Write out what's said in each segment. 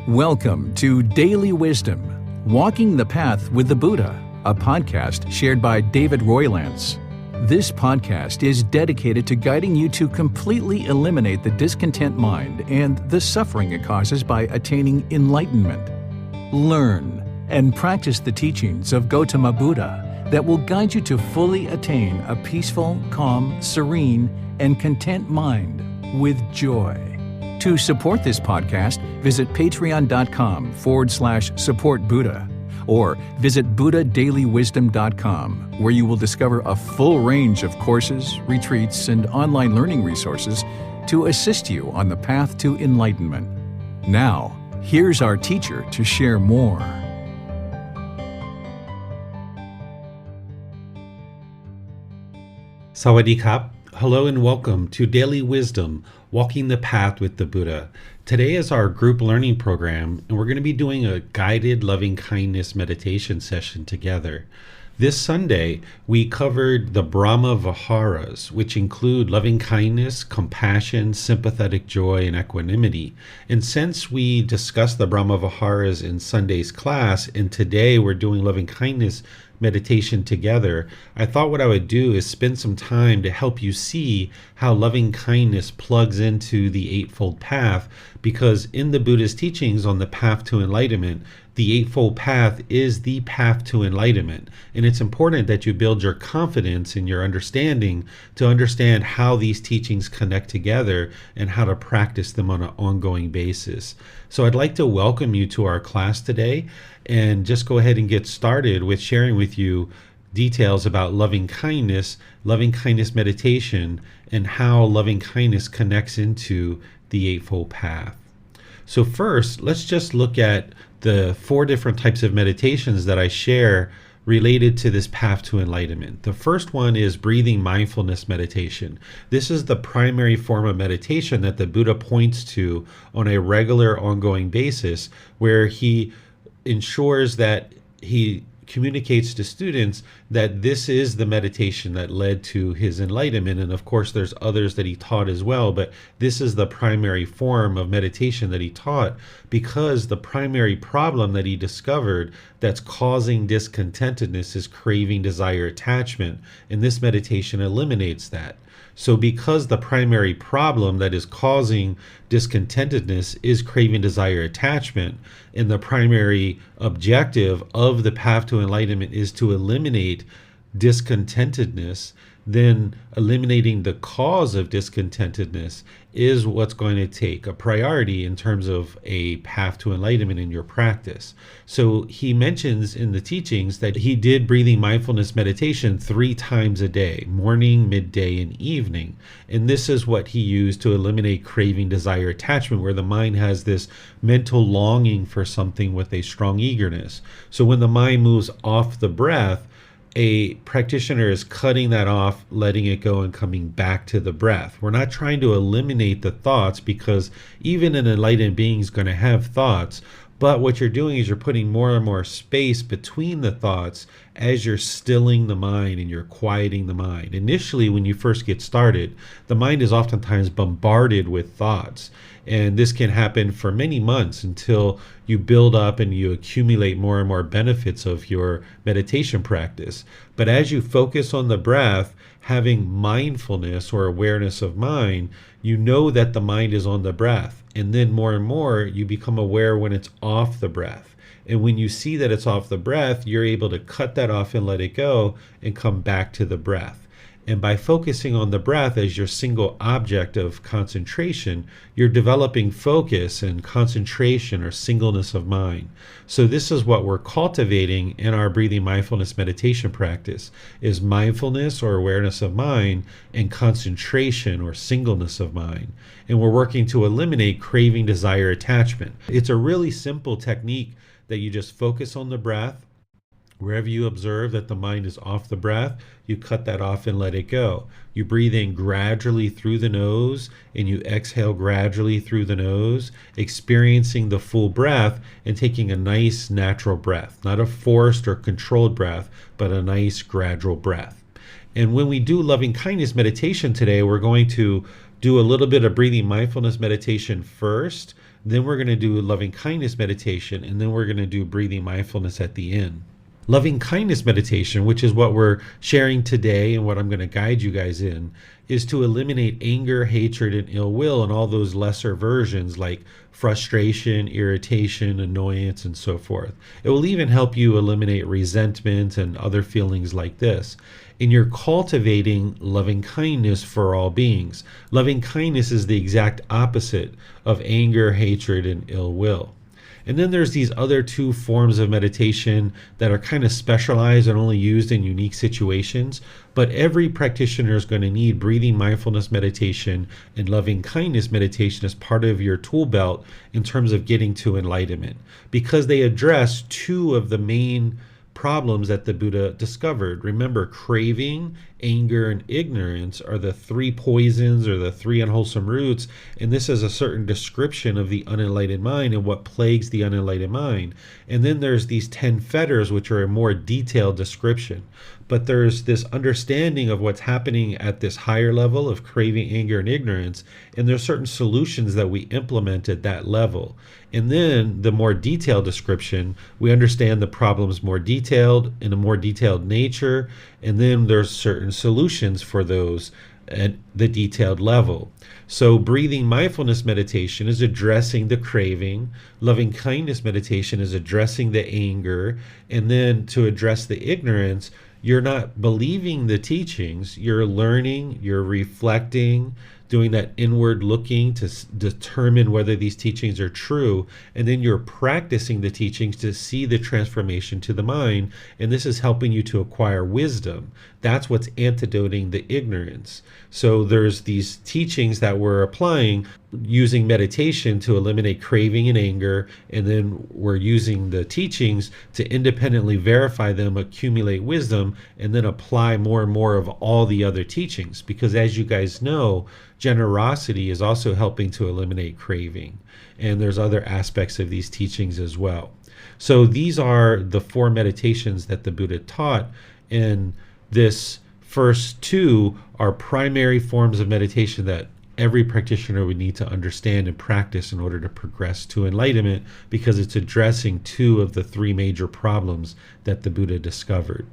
Welcome to Daily Wisdom, Walking the Path with the Buddha, a podcast shared by David Roylance. This podcast is dedicated to guiding you to completely eliminate the discontent mind and the suffering it causes by attaining enlightenment. Learn and practice the teachings of Gotama Buddha that will guide you to fully attain a peaceful, calm, serene, and content mind with joy. To support this podcast, visit patreon.com/supportbuddha or visit buddhadailywisdom.com, where you will discover a full range of courses, retreats, and online learning resources to assist you on the path to enlightenment. Now, here's our teacher to share more. Sawadee Kap. Hello and welcome to Daily Wisdom, Walking the Path with the Buddha. Today is our group learning program, and we're going to be doing a guided loving kindness meditation session together. This Sunday, we covered the Brahma Viharas, which include loving kindness, compassion, sympathetic joy, and equanimity. And since we discussed the Brahma Viharas in Sunday's class, and today we're doing loving kindness meditation together, I thought what I would do is spend some time to help you see how loving kindness plugs into the Eightfold Path, because in the Buddha's teachings on the path to enlightenment, the Eightfold Path is the path to enlightenment. And it's important that you build your confidence in your understanding to understand how these teachings connect together and how to practice them on an ongoing basis. So I'd like to welcome you to our class today and just go ahead and get started with sharing with you details about loving kindness meditation, and how loving kindness connects into the Eightfold Path. So first, let's just look at the 4 different types of meditations that I share related to this path to enlightenment. The first one is breathing mindfulness meditation. This is the primary form of meditation that the Buddha points to on a regular, ongoing basis, where he ensures that he communicates to students that this is the meditation that led to his enlightenment. And of course, there's others that he taught as well, but this is the primary form of meditation that he taught, because the primary problem that he discovered that's causing discontentedness is craving, desire, attachment. And this meditation eliminates that. So because the primary problem that is causing discontentedness is craving, desire, attachment, and the primary objective of the path to enlightenment is to eliminate discontentedness, then eliminating the cause of discontentedness is what's going to take a priority in terms of a path to enlightenment in your practice. So he mentions in the teachings that he did breathing mindfulness meditation 3 times a day, morning, midday, and evening. And this is what he used to eliminate craving, desire, attachment, where the mind has this mental longing for something with a strong eagerness. So when the mind moves off the breath, a practitioner is cutting that off, letting it go, and coming back to the breath. We're not trying to eliminate the thoughts, because even an enlightened being is going to have thoughts. But what you're doing is you're putting more and more space between the thoughts as you're stilling the mind and you're quieting the mind. Initially, when you first get started, the mind is oftentimes bombarded with thoughts. And this can happen for many months until you build up and you accumulate more and more benefits of your meditation practice. But as you focus on the breath, having mindfulness or awareness of mind, you know that the mind is on the breath. And then more and more, you become aware when it's off the breath. And when you see that it's off the breath, you're able to cut that off and let it go and come back to the breath. And by focusing on the breath as your single object of concentration, you're developing focus and concentration or singleness of mind. So this is what we're cultivating in our breathing mindfulness meditation practice, is mindfulness or awareness of mind and concentration or singleness of mind. And we're working to eliminate craving, desire, attachment. It's a really simple technique that you just focus on the breath. Wherever you observe that the mind is off the breath, you cut that off and let it go. You breathe in gradually through the nose and you exhale gradually through the nose, experiencing the full breath and taking a nice natural breath, not a forced or controlled breath, but a nice gradual breath. And when we do loving kindness meditation today, we're going to do a little bit of breathing mindfulness meditation first. Then we're going to do loving kindness meditation, and then we're going to do breathing mindfulness at the end. Loving kindness meditation, which is what we're sharing today and what I'm going to guide you guys in, is to eliminate anger, hatred, and ill will and all those lesser versions like frustration, irritation, annoyance, and so forth. It will even help you eliminate resentment and other feelings like this. And you're cultivating loving kindness for all beings. Loving kindness is the exact opposite of anger, hatred, and ill will. And then there's these other two forms of meditation that are kind of specialized and only used in unique situations. But every practitioner is going to need breathing mindfulness meditation and loving kindness meditation as part of your tool belt in terms of getting to enlightenment, because they address two of the main problems that the Buddha discovered. Remember, craving, anger, and ignorance are the three poisons or the three unwholesome roots, and this is a certain description of the unenlightened mind and what plagues the unenlightened mind. And then there's these 10 fetters, which are a more detailed description. But there's this understanding of what's happening at this higher level of craving, anger, and ignorance, and there's certain solutions that we implement at that level. And then the more detailed description, we understand the problems more detailed, in a more detailed nature, and then there's certain solutions for those at the detailed level. So breathing mindfulness meditation is addressing the craving, loving kindness meditation is addressing the anger, and then to address the ignorance, you're not believing the teachings, you're learning, you're reflecting, doing that inward looking to determine whether these teachings are true, and then you're practicing the teachings to see the transformation to the mind, and this is helping you to acquire wisdom. That's what's antidoting the ignorance. So there's these teachings that we're applying using meditation to eliminate craving and anger, and then we're using the teachings to independently verify them, accumulate wisdom, and then apply more and more of all the other teachings. Because as you guys know, generosity is also helping to eliminate craving, and there's other aspects of these teachings as well. So these are the 4 meditations that the Buddha taught, and this first 2 are primary forms of meditation that every practitioner would need to understand and practice in order to progress to enlightenment, because it's addressing 2 of the 3 major problems that the Buddha discovered.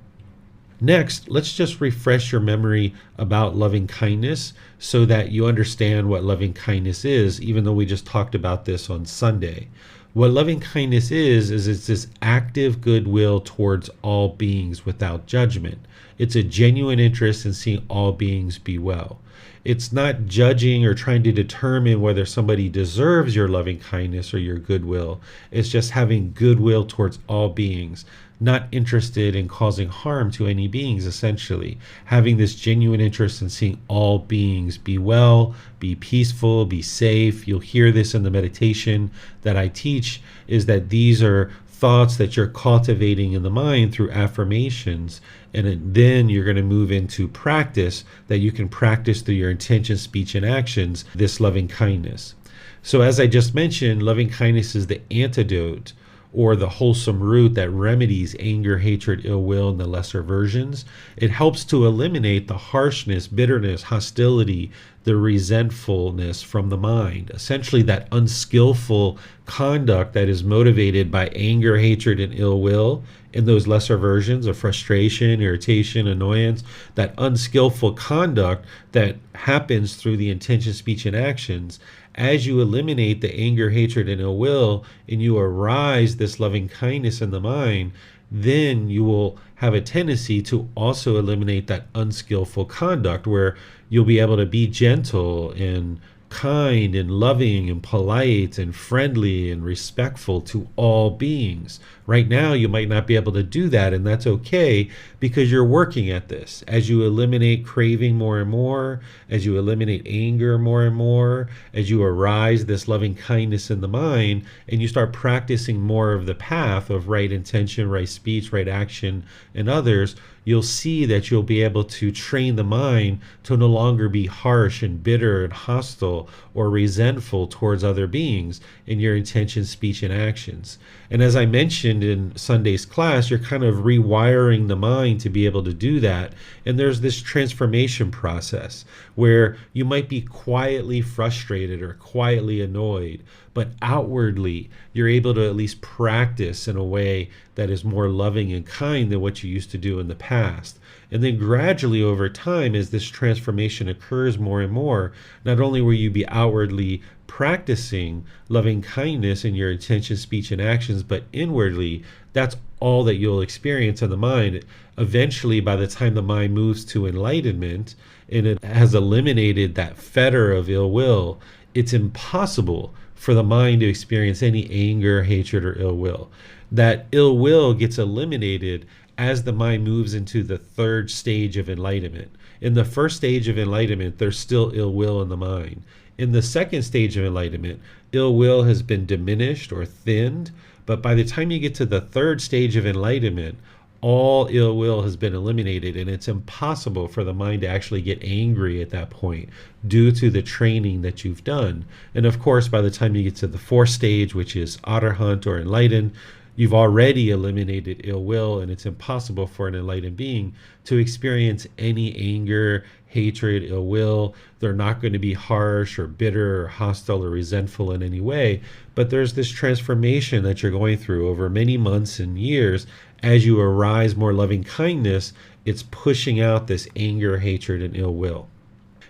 Next, let's just refresh your memory about loving kindness so that you understand what loving kindness is, even though we just talked about this on Sunday. What loving kindness is it's this active goodwill towards all beings without judgment. It's a genuine interest in seeing all beings be well. It's not judging or trying to determine whether somebody deserves your loving kindness or your goodwill. It's just having goodwill towards all beings, not interested in causing harm to any beings, essentially. Having this genuine interest in seeing all beings be well, be peaceful, be safe. You'll hear this in the meditation that I teach, is that these are thoughts that you're cultivating in the mind through affirmations, and then you're going to move into practice that you can practice through your intention, speech, and actions, this loving kindness. So as I just mentioned, loving kindness is the antidote or the wholesome root that remedies anger, hatred, ill will, and the lesser versions. It helps to eliminate the harshness, bitterness, hostility, the resentfulness from the mind. Essentially, that unskillful conduct that is motivated by anger, hatred, and ill will in those lesser versions of frustration, irritation, annoyance, that unskillful conduct that happens through the intention, speech, and actions. As you eliminate the anger, hatred, and ill will, and you arise this loving kindness in the mind, then you will have a tendency to also eliminate that unskillful conduct, where you'll be able to be gentle and kind and loving and polite and friendly and respectful to all beings. Right now, you might not be able to do that, and that's okay, because you're working at this. As you eliminate craving more and more, as you eliminate anger more and more, as you arise this loving kindness in the mind, and you start practicing more of the path of right intention, right speech, right action, and others, you'll see that you'll be able to train the mind to no longer be harsh and bitter and hostile or resentful towards other beings in your intention, speech, and actions. And as I mentioned in Sunday's class, you're kind of rewiring the mind to be able to do that. And there's this transformation process where you might be quietly frustrated or quietly annoyed, but outwardly you're able to at least practice in a way that is more loving and kind than what you used to do in the past. And then gradually over time, as this transformation occurs more and more, not only will you be outwardly practicing loving kindness in your intention, speech, and actions, but inwardly, that's all that you'll experience in the mind. Eventually, by the time the mind moves to enlightenment and it has eliminated that fetter of ill will, it's impossible for the mind to experience any anger, hatred, or ill will. That ill will gets eliminated as the mind moves into the third stage of enlightenment. In the first stage of enlightenment, there's still ill will in the mind. In the second stage of enlightenment, ill will has been diminished or thinned, but by the time you get to the third stage of enlightenment, all ill will has been eliminated, and it's impossible for the mind to actually get angry at that point due to the training that you've done. And of course, by the time you get to the fourth stage, which is Arahant or enlightened, you've already eliminated ill will, and it's impossible for an enlightened being to experience any anger, hatred, ill will. They're not going to be harsh or bitter or hostile or resentful in any way, but there's this transformation that you're going through over many months and years. As you arise more loving kindness, it's pushing out this anger, hatred, and ill will.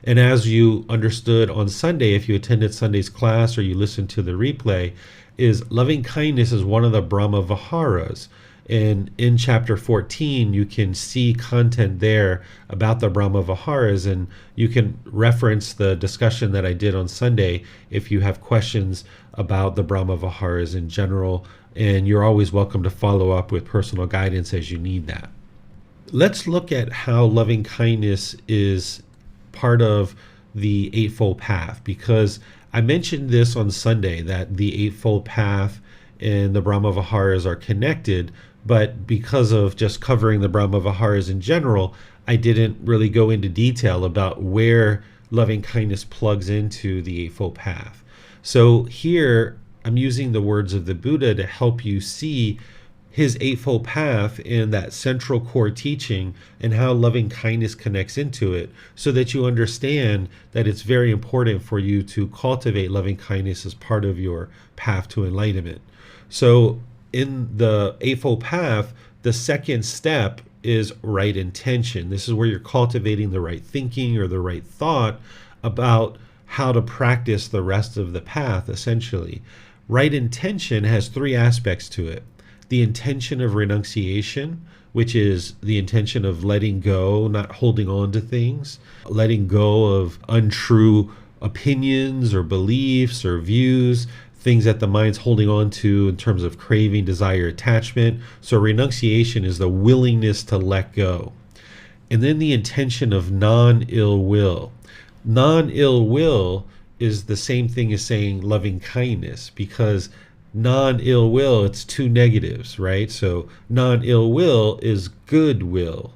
And as you understood on Sunday, if you attended Sunday's class or you listened to the replay, is loving kindness is one of the Brahma Viharas. And in chapter 14, you can see content there about the Brahma Viharas, and you can reference the discussion that I did on Sunday if you have questions about the Brahma Viharas in general, and you're always welcome to follow up with personal guidance as you need that. Let's look at how loving kindness is part of the Eightfold Path, because I mentioned this on Sunday, that the Eightfold Path and the Brahma Viharas are connected, but because of just covering the Brahma Viharas in general, I didn't really go into detail about where loving kindness plugs into the Eightfold Path. So here, I'm using the words of the Buddha to help you see his Eightfold Path and that central core teaching and how loving kindness connects into it, so that you understand that it's very important for you to cultivate loving kindness as part of your path to enlightenment. So in the Eightfold Path, the second step is right intention. This is where you're cultivating the right thinking or the right thought about how to practice the rest of the path, essentially. Right intention has three aspects to it. The intention of renunciation, which is the intention of letting go, not holding on to things, letting go of untrue opinions or beliefs or views, things that the mind's holding on to in terms of craving, desire, attachment. So renunciation is the willingness to let go. And then the intention of non-ill will. Non-ill will is the same thing as saying loving kindness, because non-ill will, it's two negatives, right? So non-ill will is goodwill,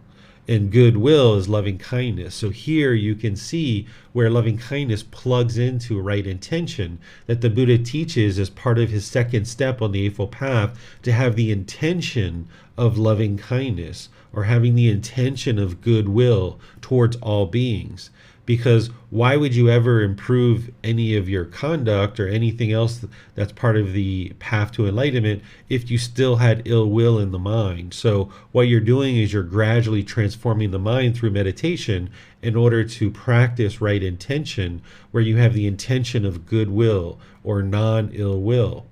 and goodwill is loving kindness. So here you can see where loving kindness plugs into right intention, that the Buddha teaches as part of his second step on the Eightfold Path, to have the intention of loving kindness, or having the intention of goodwill towards all beings. Because why would you ever improve any of your conduct or anything else that's part of the path to enlightenment if you still had ill will in the mind? So what you're doing is you're gradually transforming the mind through meditation in order to practice right intention, where you have the intention of goodwill or non-ill will.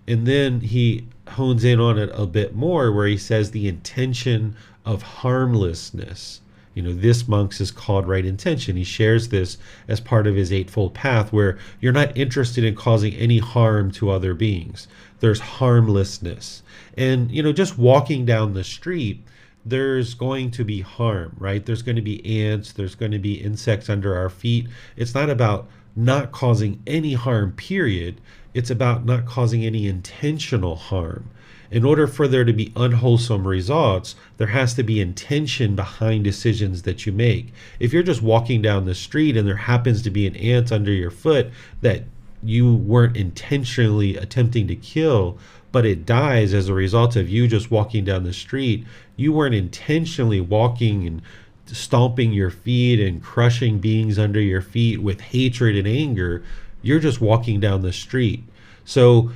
And then he hones in on it a bit more, where he says the intention of harmlessness. This monk's is called right intention. He shares this as part of his Eightfold Path, where you're not interested in causing any harm to other beings. There's harmlessness. And, just walking down the street, there's going to be harm, right? There's going to be ants, there's going to be insects under our feet. It's not about not causing any harm, period. It's about not causing any intentional harm. In order for there to be unwholesome results, there has to be intention behind decisions that you make. If you're just walking down the street and there happens to be an ant under your foot that you weren't intentionally attempting to kill, but it dies as a result of you just walking down the street, you weren't intentionally walking and stomping your feet and crushing beings under your feet with hatred and anger. You're just walking down the street. So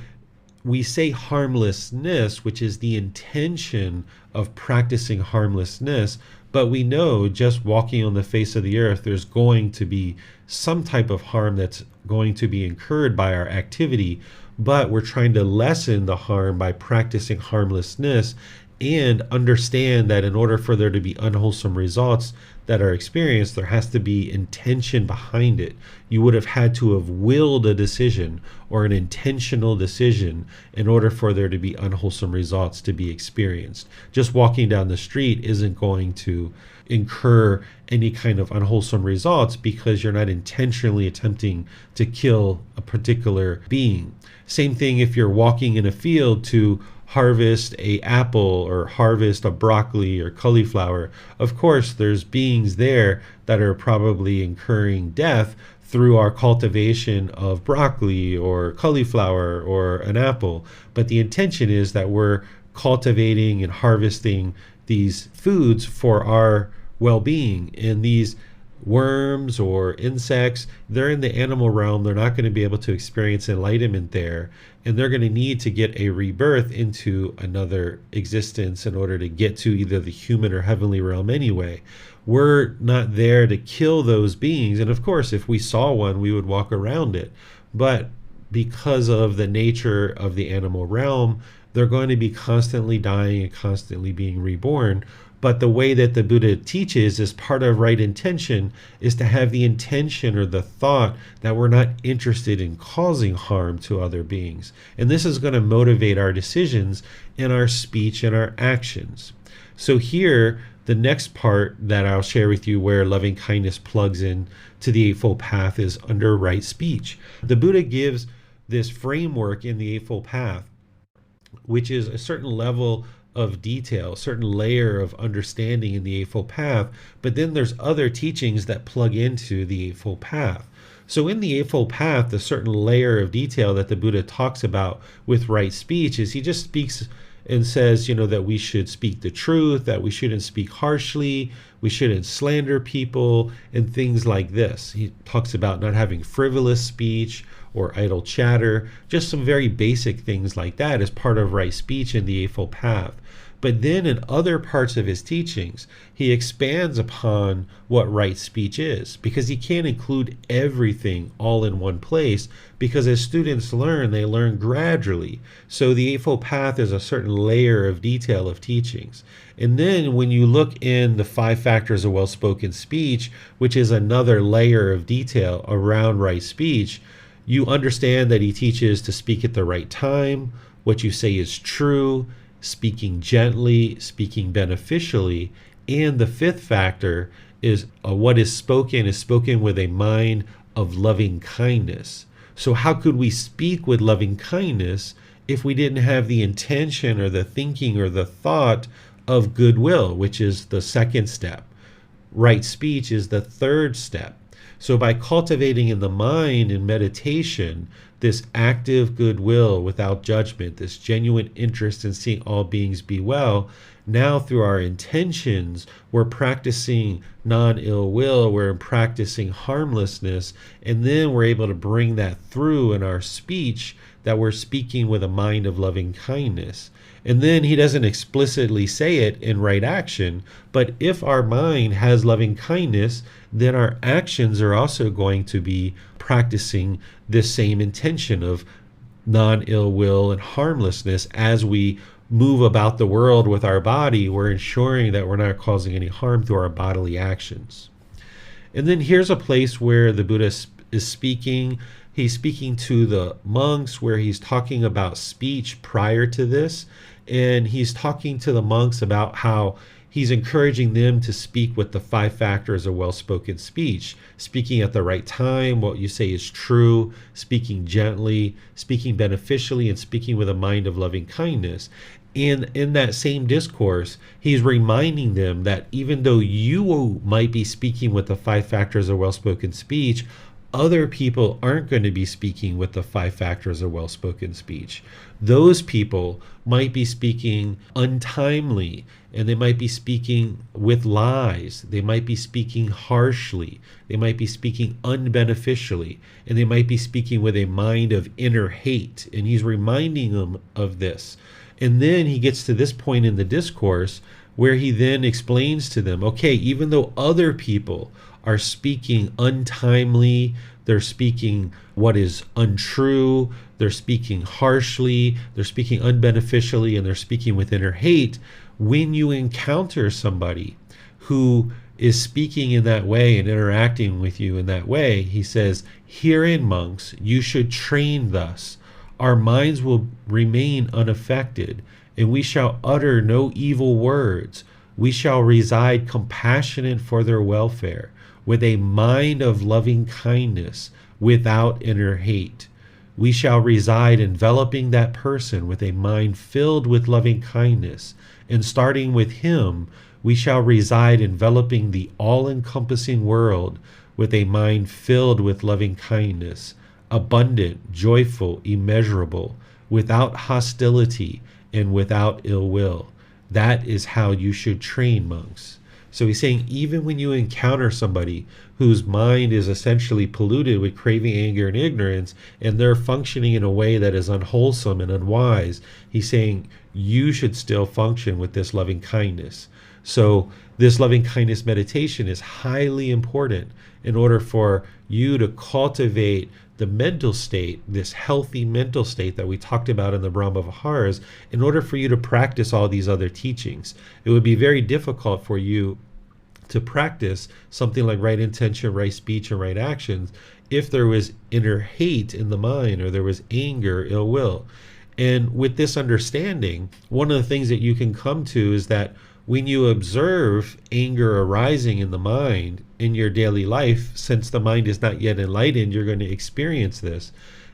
we say harmlessness, which is the intention of practicing harmlessness, but we know just walking on the face of the earth, there's going to be some type of harm that's going to be incurred by our activity, but we're trying to lessen the harm by practicing harmlessness and understand that in order for there to be unwholesome results that are experienced, there has to be intention behind it. You would have had to have willed a decision or an intentional decision in order for there to be unwholesome results to be experienced. Just walking down the street isn't going to incur any kind of unwholesome results because you're not intentionally attempting to kill a particular being. Same thing if you're walking in a field to harvest a apple or harvest a broccoli or cauliflower. Of course, there's beings there that are probably incurring death through our cultivation of broccoli or cauliflower or an apple. But the intention is that we're cultivating and harvesting these foods for our well-being. And these worms or insects, they're in the animal realm. They're not going to be able to experience enlightenment there, and they're going to need to get a rebirth into another existence in order to get to either the human or heavenly realm anyway. We're not there to kill those beings, and of course if we saw one we would walk around it, but because of the nature of the animal realm, they're going to be constantly dying and constantly being reborn. But the way that the Buddha teaches as part of right intention is to have the intention or the thought that we're not interested in causing harm to other beings. And this is going to motivate our decisions in our speech and our actions. So here, the next part that I'll share with you where loving kindness plugs in to the Eightfold Path is under right speech. The Buddha gives this framework in the Eightfold Path, which is a certain level of detail, a certain layer of understanding in the Eightfold Path, but then there's other teachings that plug into the Eightfold Path. So in the Eightfold Path, the certain layer of detail that the Buddha talks about with right speech is he just speaks and says, that we should speak the truth, that we shouldn't speak harshly, we shouldn't slander people, and things like this. He talks about not having frivolous speech or idle chatter, just some very basic things like that as part of right speech in the Eightfold Path. But then in other parts of his teachings, he expands upon what right speech is, because he can't include everything all in one place, because as students learn, they learn gradually. So the Eightfold Path is a certain layer of detail of teachings. And then when you look in the 5 factors of well-spoken speech, which is another layer of detail around right speech, you understand that he teaches to speak at the right time, what you say is true, speaking gently, speaking beneficially, and the 5th factor is what is spoken with a mind of loving kindness. So how could we speak with loving kindness if we didn't have the intention or the thinking or the thought of goodwill, which is the 2nd step? Right speech is the 3rd step. So by cultivating in the mind in meditation this active goodwill without judgment, this genuine interest in seeing all beings be well, now through our intentions, we're practicing non-ill will, we're practicing harmlessness, and then we're able to bring that through in our speech, that we're speaking with a mind of loving kindness. And then he doesn't explicitly say it in right action, but if our mind has loving kindness, then our actions are also going to be practicing this same intention of non-ill will and harmlessness. As we move about the world with our body, we're ensuring that we're not causing any harm through our bodily actions. And then here's a place where the Buddha is speaking. He's speaking to the monks, where he's talking about speech prior to this. And he's talking to the monks about how he's encouraging them to speak with the 5 factors of well-spoken speech, speaking at the right time, what you say is true, speaking gently, speaking beneficially, and speaking with a mind of loving kindness. And in that same discourse, he's reminding them that even though you might be speaking with the 5 factors of well-spoken speech, other people aren't going to be speaking with the 5 factors of well-spoken speech. Those people might be speaking untimely, and they might be speaking with lies. They might be speaking harshly. They might be speaking unbeneficially, and they might be speaking with a mind of inner hate. And he's reminding them of this. And then he gets to this point in the discourse where he then explains to them, okay, even though other people are speaking untimely, they're speaking what is untrue, they're speaking harshly, they're speaking unbeneficially, and they're speaking with inner hate, when you encounter somebody who is speaking in that way and interacting with you in that way, he says, herein, monks, you should train thus. Our minds will remain unaffected, and we shall utter no evil words. We shall reside compassionate for their welfare, with a mind of loving kindness, without inner hate. We shall reside enveloping that person with a mind filled with loving kindness, and starting with him, we shall reside enveloping the all-encompassing world with a mind filled with loving kindness, abundant, joyful, immeasurable, without hostility and without ill will. That is how you should train, monks. So he's saying even when you encounter somebody whose mind is essentially polluted with craving, anger, and ignorance, and they're functioning in a way that is unwholesome and unwise, he's saying you should still function with this loving kindness. So this loving kindness meditation is highly important in order for you to cultivate the mental state, this healthy mental state that we talked about in the Brahma Viharas, in order for you to practice all these other teachings. It would be very difficult for you to practice something like right intention, right speech, and right actions if there was inner hate in the mind, or there was anger, ill will. And with this understanding, one of the things that you can come to is that when you observe anger arising in the mind in your daily life, since the mind is not yet enlightened, you're going to experience this,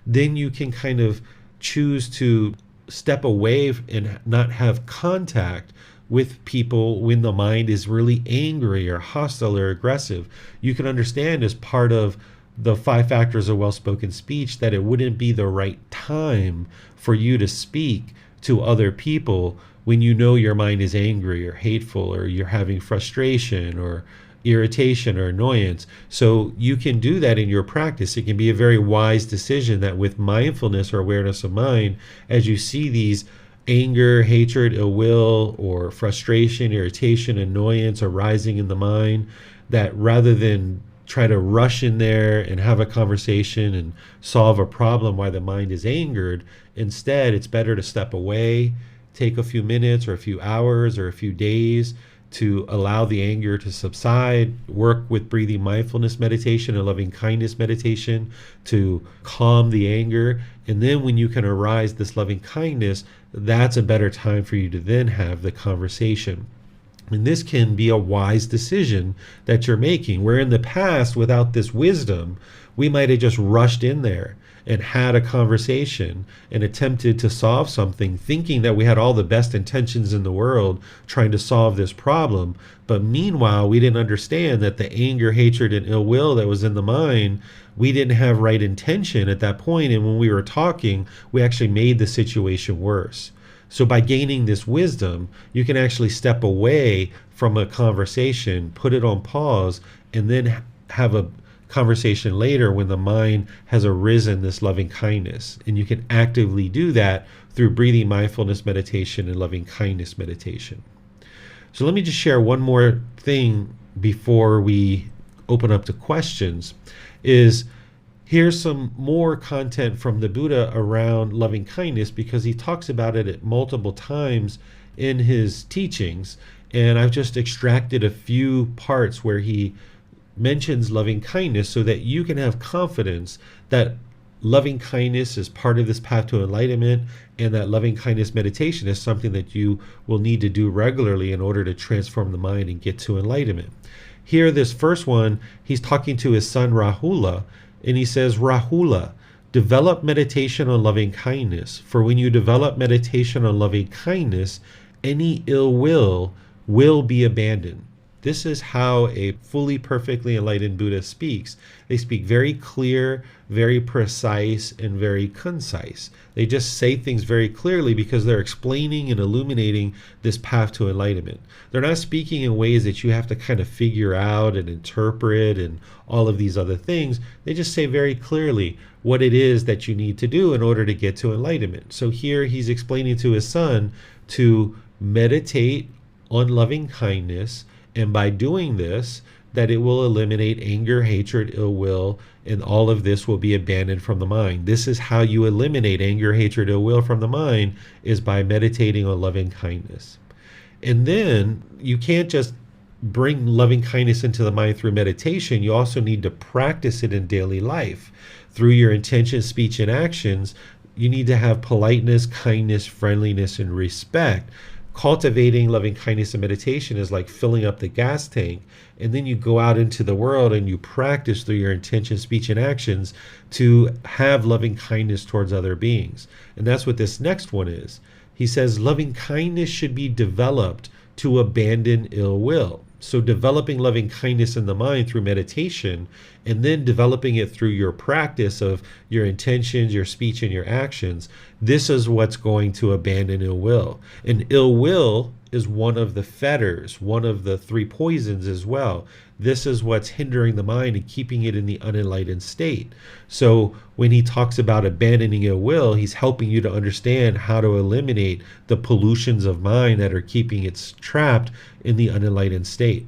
then you can kind of choose to step away and not have contact with people when the mind is really angry or hostile or aggressive. You can understand as part of the 5 factors of well-spoken speech that it wouldn't be the right time for you to speak to other people when you know your mind is angry or hateful, or you're having frustration or irritation or annoyance. So you can do that in your practice. It can be a very wise decision that with mindfulness or awareness of mind, as you see these anger, hatred, ill will, or frustration, irritation, annoyance arising in the mind, that rather than try to rush in there and have a conversation and solve a problem why the mind is angered, instead it's better to step away, take a few minutes or a few hours or a few days to allow the anger to subside, work with breathing mindfulness meditation and loving kindness meditation to calm the anger. And then when you can arise this loving kindness, that's a better time for you to then have the conversation. And this can be a wise decision that you're making, where in the past, without this wisdom, we might have just rushed in there and had a conversation and attempted to solve something, thinking that we had all the best intentions in the world trying to solve this problem. But meanwhile, we didn't understand that the anger, hatred, and ill will that was in the mind, we didn't have right intention at that point. And when we were talking, we actually made the situation worse. So by gaining this wisdom, you can actually step away from a conversation, put it on pause, and then have a conversation later when the mind has arisen this loving kindness. And you can actively do that through breathing mindfulness meditation and loving kindness meditation. So let me just share one more thing before we open up to questions. Here's some more content from the Buddha around loving kindness, because he talks about it at multiple times in his teachings. And I've just extracted a few parts where he mentions loving kindness so that you can have confidence that loving kindness is part of this path to enlightenment, and that loving kindness meditation is something that you will need to do regularly in order to transform the mind and get to enlightenment. Here, this first one, he's talking to his son Rahula, and he says, Rahula, develop meditation on loving kindness, for when you develop meditation on loving kindness, any ill will be abandoned. This is how a fully perfectly enlightened Buddha speaks. They speak very clear, very precise, and very concise. They just say things very clearly because they're explaining and illuminating this path to enlightenment. They're not speaking in ways that you have to kind of figure out and interpret and all of these other things. They just say very clearly what it is that you need to do in order to get to enlightenment. So here he's explaining to his son to meditate on loving kindness, and by doing this, that it will eliminate anger, hatred, ill will, and all of this will be abandoned from the mind. This is how you eliminate anger, hatred, ill will from the mind, is by meditating on loving kindness. And then you can't just bring loving kindness into the mind through meditation. You also need to practice it in daily life. Through your intention, speech, and actions, you need to have politeness, kindness, friendliness, and respect. Cultivating loving kindness and meditation is like filling up the gas tank, and then you go out into the world and you practice through your intention, speech, and actions to have loving kindness towards other beings. And that's what this next one is. He says loving kindness should be developed to abandon ill will. So developing loving kindness in the mind through meditation, and then developing it through your practice of your intentions, your speech, and your actions, this is what's going to abandon ill will. And ill will is one of the fetters, one of the three poisons as well. This is what's hindering the mind and keeping it in the unenlightened state. So when he talks about abandoning ill will, he's helping you to understand how to eliminate the pollutions of mind that are keeping it trapped in the unenlightened state.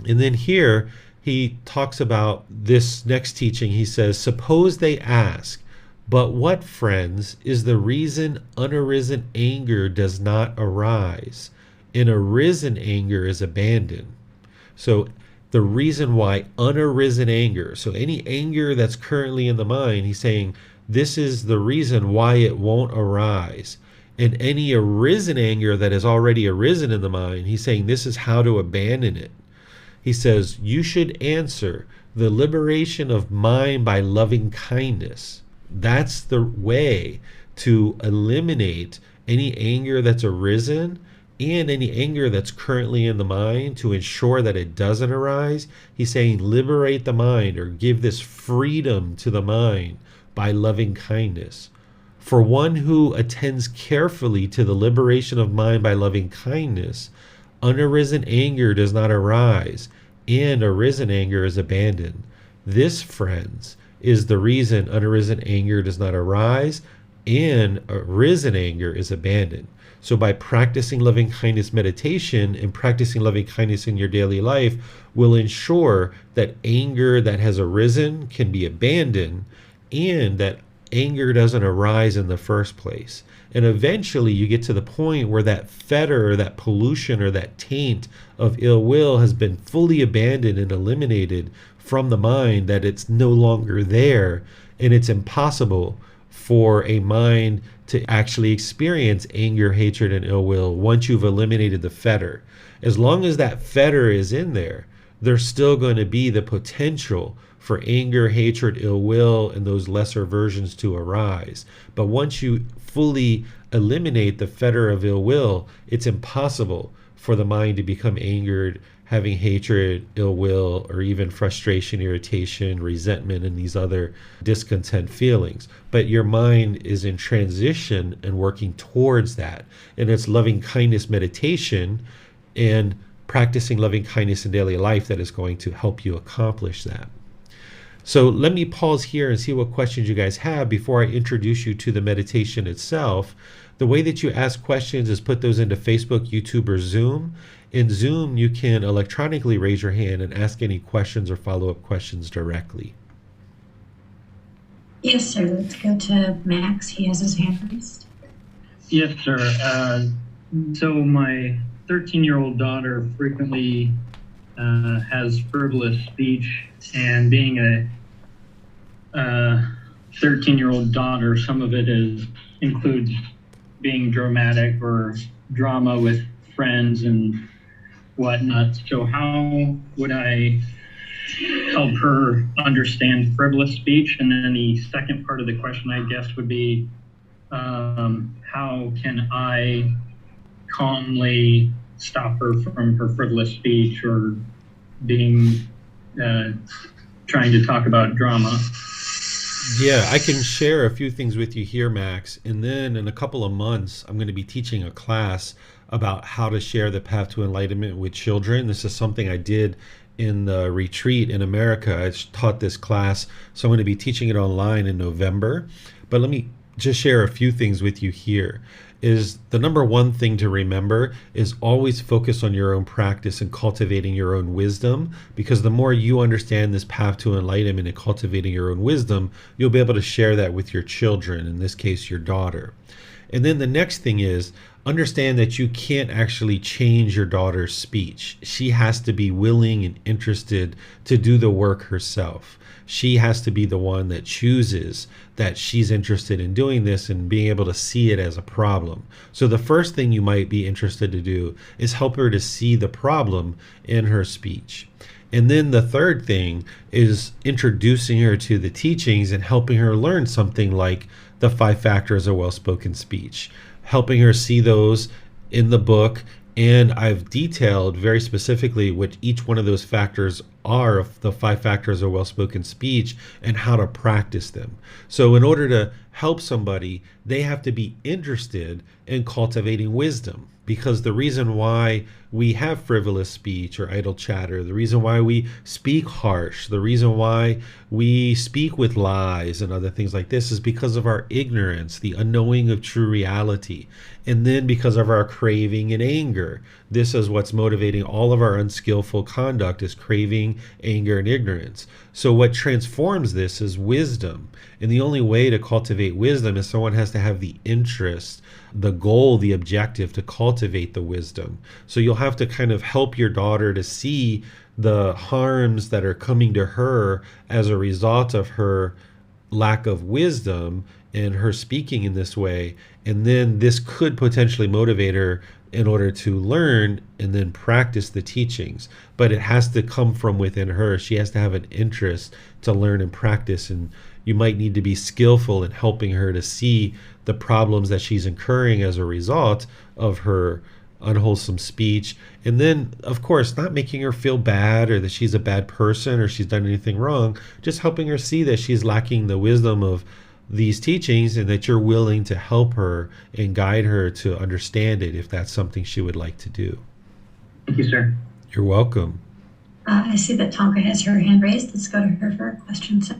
And then here he talks about this next teaching. He says, suppose they ask, but what, friends, is the reason unarisen anger does not arise, and arisen anger is abandoned? So the reason why unarisen anger, so any anger that's currently in the mind, he's saying this is the reason why it won't arise. And any arisen anger that has already arisen in the mind, he's saying this is how to abandon it. He says, you should answer the liberation of mind by loving kindness. That's the way to eliminate any anger that's arisen and any anger that's currently in the mind, to ensure that it doesn't arise. He's saying liberate the mind, or give this freedom to the mind by loving kindness. For one who attends carefully to the liberation of mind by loving kindness, unarisen anger does not arise, and arisen anger is abandoned. This, friends, is the reason unarisen anger does not arise, and arisen anger is abandoned. So by practicing loving kindness meditation and practicing loving kindness in your daily life will ensure that anger that has arisen can be abandoned, and that anger doesn't arise in the first place. And eventually you get to the point where that fetter or that pollution or that taint of ill will has been fully abandoned and eliminated from the mind, that it's no longer there, and it's impossible for a mind to actually experience anger, hatred, and ill will once you've eliminated the fetter. As long as that fetter is in there, there's still going to be the potential for anger, hatred, ill will, and those lesser versions to arise. But once you fully eliminate the fetter of ill will, it's impossible for the mind to become angered, having hatred, ill will, or even frustration, irritation, resentment, and these other discontent feelings. But your mind is in transition and working towards that. And it's loving kindness meditation and practicing loving kindness in daily life that is going to help you accomplish that. So let me pause here and see what questions you guys have before I introduce you to the meditation itself. The way that you ask questions is put those into Facebook, YouTube, or Zoom. In Zoom, you can electronically raise your hand and ask any questions or follow-up questions directly. Yes, sir. Let's go to Max. He has his hand raised. Yes, sir. So my 13-year-old daughter frequently has frivolous speech, and being a 13-year-old daughter, some of it includes being dramatic or drama with friends and whatnot. So how would I help her understand frivolous speech? And then the second part of the question, I guess, would be how can I calmly stop her from her frivolous speech or being trying to talk about drama. Yeah, I can share a few things with you here, Max. And then in a couple of months, I'm going to be teaching a class about how to share the path to enlightenment with children. This is something I did in the retreat in America. I taught this class, so I'm going to be teaching it online in November. But let me just share a few things with you here. Is the number one thing to remember is always focus on your own practice and cultivating your own wisdom, because the more you understand this path to enlightenment and cultivating your own wisdom, you'll be able to share that with your children, in this case your daughter. And then the next thing is understand that you can't actually change your daughter's speech. She has to be willing and interested to do the work herself. She has to be the one that chooses that she's interested in doing this and being able to see it as a problem. So the first thing you might be interested to do is help her to see the problem in her speech. And then the third thing is introducing her to the teachings and helping her learn something like the 5 factors of well-spoken speech, helping her see those in the book. And I've detailed very specifically what each one of those factors are of the 5 factors of well-spoken speech and how to practice them. So in order to help somebody, they have to be interested in cultivating wisdom, because the reason why we have frivolous speech or idle chatter, the reason why we speak harsh, the reason why we speak with lies and other things like this is because of our ignorance, the unknowing of true reality, and then because of our craving and anger. This is what's motivating all of our unskillful conduct, is craving, anger, and ignorance. So what transforms this is wisdom. And the only way to cultivate wisdom is someone has to have the interest, the goal, the objective to cultivate the wisdom. So you'll have to kind of help your daughter to see the harms that are coming to her as a result of her lack of wisdom and her speaking in this way. And then this could potentially motivate her in order to learn and then practice the teachings. But it has to come from within her. She has to have an interest to learn and practice. And you might need to be skillful in helping her to see the problems that she's incurring as a result of her unwholesome speech. And then, of course, not making her feel bad or that she's a bad person or she's done anything wrong, just helping her see that she's lacking the wisdom of these teachings and that you're willing to help her and guide her to understand it if that's something she would like to do. Thank you, sir. You're welcome. I see that Tonka has her hand raised. Let's go to her for a question, sir.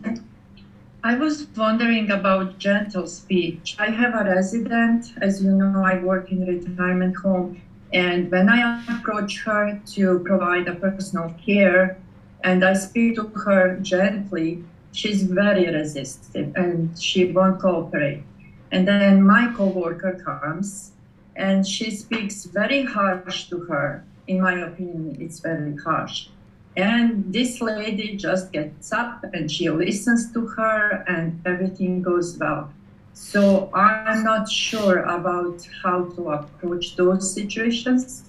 I was wondering about gentle speech. I have a resident, as you know, I work in a retirement home, and when I approach her to provide a personal care and I speak to her gently, she's very resistant and she won't cooperate. And then my coworker comes and she speaks very harsh to her. In my opinion, it's very harsh. And this lady just gets up and she listens to her and everything goes well. So I'm not sure about how to approach those situations,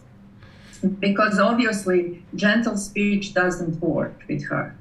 because obviously gentle speech doesn't work with her.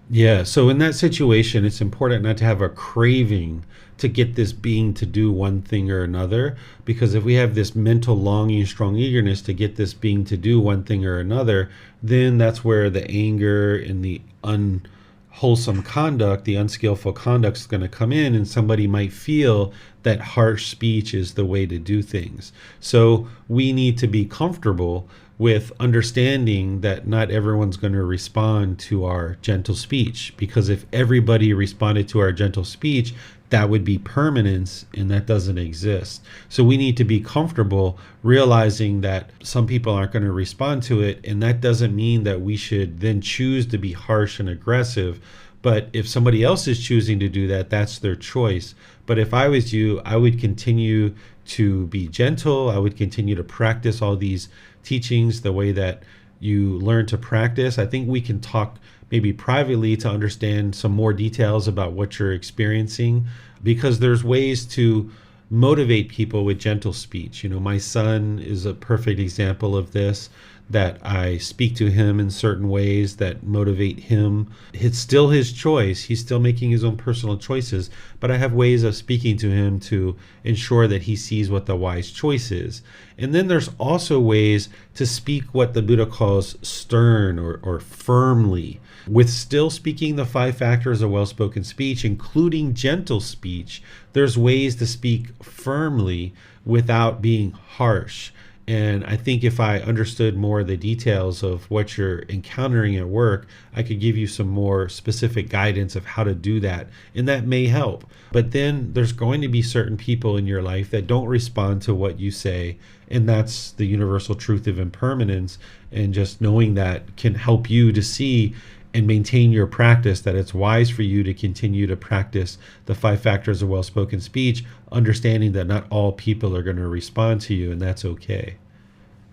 Yeah, so in that situation, it's important not to have a craving to get this being to do one thing or another, because if we have this mental longing, strong eagerness to get this being to do one thing or another, then that's where the anger and the unwholesome conduct, the unskillful conduct is going to come in, and somebody might feel that harsh speech is the way to do things. So we need to be comfortable with understanding that not everyone's going to respond to our gentle speech, because if everybody responded to our gentle speech, that would be permanence, and that doesn't exist. So we need to be comfortable realizing that some people aren't going to respond to it, and that doesn't mean that we should then choose to be harsh and aggressive. But if somebody else is choosing to do that, that's their choice. But if I was you, I would continue to be gentle. I would continue to practice all these teachings the way that you learn to practice. I think we can talk maybe privately to understand some more details about what you're experiencing, because there's ways to motivate people with gentle speech. You know, my son is a perfect example of this. that I speak to him in certain ways that motivate him. It's still his choice. He's still making his own personal choices, but I have ways of speaking to him to ensure that he sees what the wise choice is. And then there's also ways to speak what the Buddha calls stern or firmly, with still speaking the 5 factors of well-spoken speech, including gentle speech. There's ways to speak firmly without being harsh. And I think if I understood more of the details of what you're encountering at work, I could give you some more specific guidance of how to do that. And that may help. But then there's going to be certain people in your life that don't respond to what you say. And that's the universal truth of impermanence. And just knowing that can help you to see and maintain your practice, that it's wise for you to continue to practice the 5 factors of well-spoken speech, understanding that not all people are going to respond to you, and that's okay.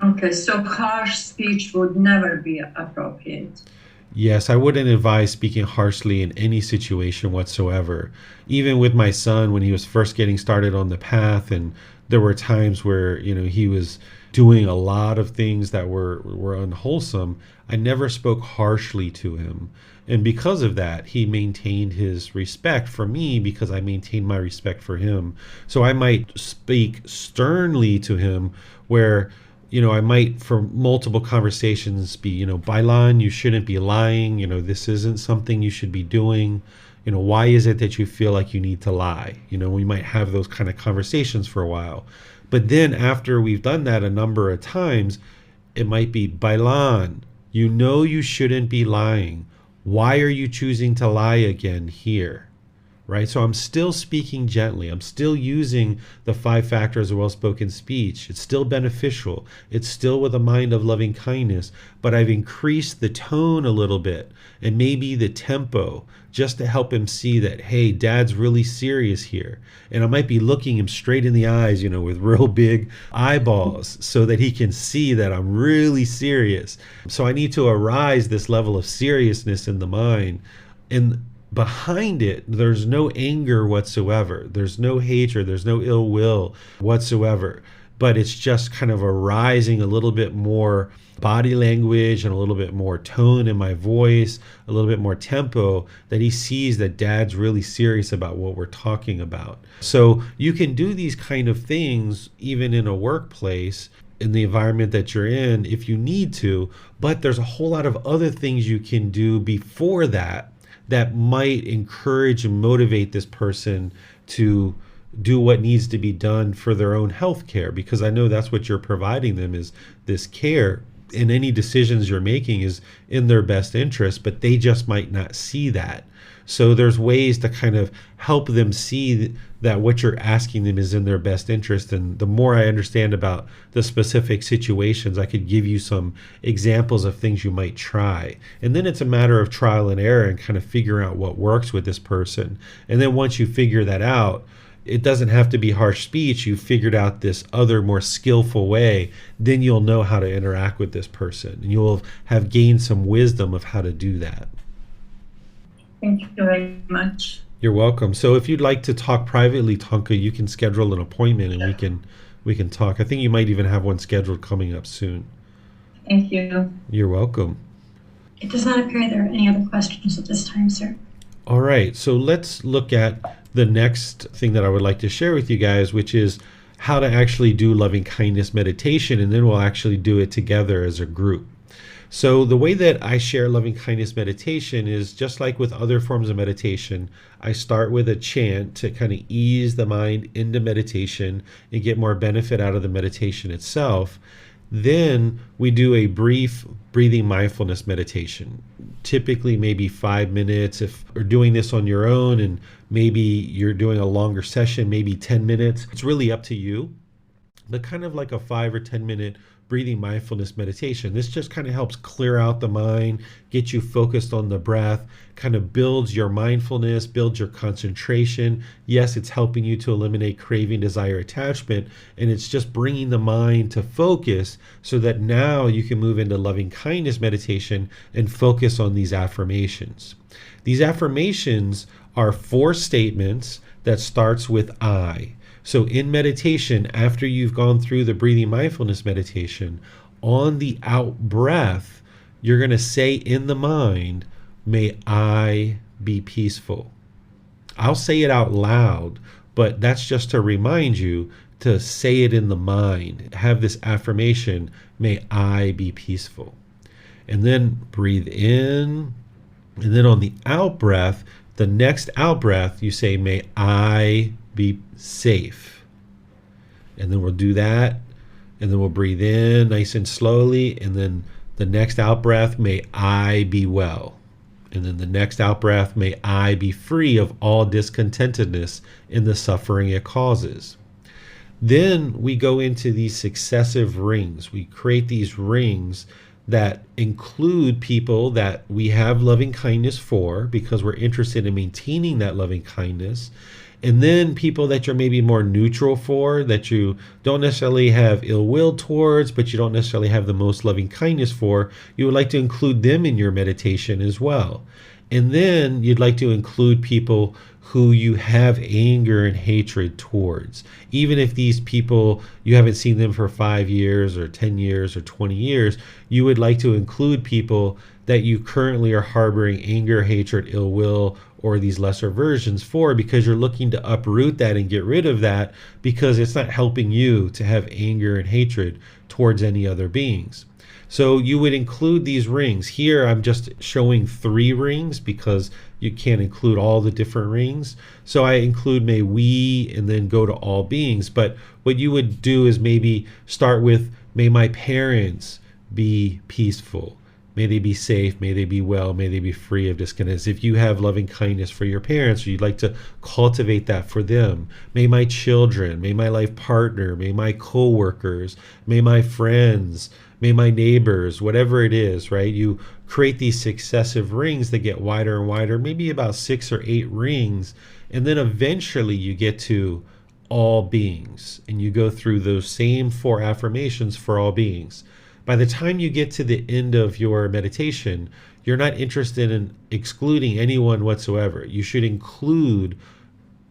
Okay, so harsh speech would never be appropriate. Yes, I wouldn't advise speaking harshly in any situation whatsoever. Even with my son, when he was first getting started on the path, and there were times where, he was doing a lot of things that were unwholesome, I never spoke harshly to him. And because of that, he maintained his respect for me because I maintained my respect for him. So I might speak sternly to him where, I might, for multiple conversations, be, Bailan, you shouldn't be lying. This isn't something you should be doing. Why is it that you feel like you need to lie? We might have those kind of conversations for a while. But then after we've done that a number of times, it might be, Bailan, you shouldn't be lying. Why are you choosing to lie again here? Right? So I'm still speaking gently. I'm still using the 5 factors of well-spoken speech. It's still beneficial. It's still with a mind of loving kindness, but I've increased the tone a little bit and maybe the tempo just to help him see that, hey, Dad's really serious here. And I might be looking him straight in the eyes, with real big eyeballs so that he can see that I'm really serious. So I need to arise this level of seriousness in the mind. And behind it, there's no anger whatsoever. There's no hatred. There's no ill will whatsoever. But it's just kind of arising a little bit more body language and a little bit more tone in my voice, a little bit more tempo, that he sees that Dad's really serious about what we're talking about. So you can do these kind of things even in a workplace, in the environment that you're in, if you need to, but there's a whole lot of other things you can do before that might encourage and motivate this person to do what needs to be done for their own health care, because I know that's what you're providing them, is this care, and any decisions you're making is in their best interest, but they just might not see that. So there's ways to kind of help them see that what you're asking them is in their best interest. And the more I understand about the specific situations, I could give you some examples of things you might try. And then it's a matter of trial and error and kind of figuring out what works with this person. And then once you figure that out, it doesn't have to be harsh speech. You figured out this other more skillful way, then you'll know how to interact with this person. And you'll have gained some wisdom of how to do that. Thank you very much. You're welcome. So if you'd like to talk privately, Tonka, you can schedule an appointment and we can talk. I think you might even have one scheduled coming up soon. Thank you. You're welcome. It does not appear there are any other questions at this time, sir. All right. So let's look at the next thing that I would like to share with you guys, which is how to actually do loving kindness meditation, and then we'll actually do it together as a group. So the way that I share loving kindness meditation is just like with other forms of meditation. I start with a chant to kind of ease the mind into meditation and get more benefit out of the meditation itself. Then we do a brief breathing mindfulness meditation, typically maybe 5 minutes if you're doing this on your own, and maybe you're doing a longer session, maybe 10 minutes. It's really up to you, but kind of like a 5 or 10 minute breathing mindfulness meditation. This just kind of helps clear out the mind, get you focused on the breath, kind of builds your mindfulness, builds your concentration. Yes, it's helping you to eliminate craving, desire, attachment, and it's just bringing the mind to focus so that now you can move into loving kindness meditation and focus on these affirmations. These affirmations are 4 statements that starts with I. So in meditation, after you've gone through the breathing mindfulness meditation, on the out breath, you're going to say in the mind, may I be peaceful. I'll say it out loud, but that's just to remind you to say it in the mind. Have this affirmation, may I be peaceful. And then breathe in. And then on the out breath, the next out breath, you say, may I be safe. And then we'll do that. And then we'll breathe in nice and slowly. And then the next out breath, may I be well. And then the next out breath, may I be free of all discontentedness in the suffering it causes. Then we go into these successive rings. We create these rings that include people that we have loving kindness for because we're interested in maintaining that loving kindness. And then people that you're maybe more neutral for, that you don't necessarily have ill will towards, but you don't necessarily have the most loving kindness for, you would like to include them in your meditation as well. And then you'd like to include people who you have anger and hatred towards. Even if these people, you haven't seen them for 5 years or 10 years or 20 years, you would like to include people that you currently are harboring anger, hatred, ill will, or these lesser versions for, because you're looking to uproot that and get rid of that because it's not helping you to have anger and hatred towards any other beings. So you would include these rings. Here I'm just showing 3 rings because you can't include all the different rings. So I include may we and then go to all beings. But what you would do is maybe start with may my parents be peaceful. May they be safe, may they be well, may they be free of discontent. If you have loving kindness for your parents, or you'd like to cultivate that for them, may my children, may my life partner, may my co-workers, may my friends, may my neighbors, whatever it is, right? You create these successive rings that get wider and wider, maybe about 6 or 8 rings, and then eventually you get to all beings, and you go through those same 4 affirmations for all beings. By the time you get to the end of your meditation, you're not interested in excluding anyone whatsoever. You should include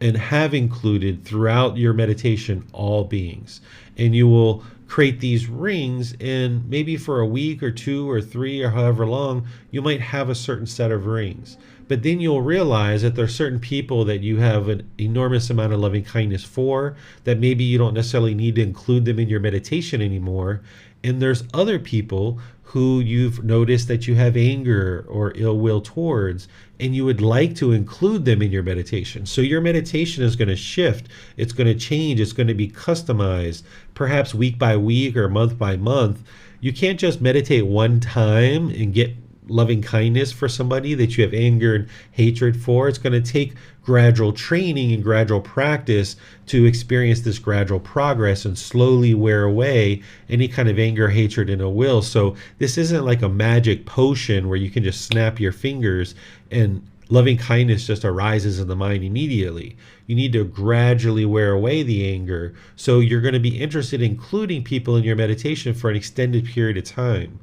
and have included throughout your meditation all beings. And you will create these rings, and maybe for a week or 2 or 3 or however long, you might have a certain set of rings. But then you'll realize that there are certain people that you have an enormous amount of loving kindness for, that maybe you don't necessarily need to include them in your meditation anymore. And there's other people who you've noticed that you have anger or ill will towards, and you would like to include them in your meditation. So your meditation is going to shift. It's going to change. It's going to be customized, perhaps week by week or month by month. You can't just meditate one time and get loving kindness for somebody that you have anger and hatred for. It's going to take gradual training and gradual practice to experience this gradual progress and slowly wear away any kind of anger, hatred, and ill will. So this isn't like a magic potion where you can just snap your fingers and loving kindness just arises in the mind immediately. You need to gradually wear away the anger. So you're going to be interested in including people in your meditation for an extended period of time.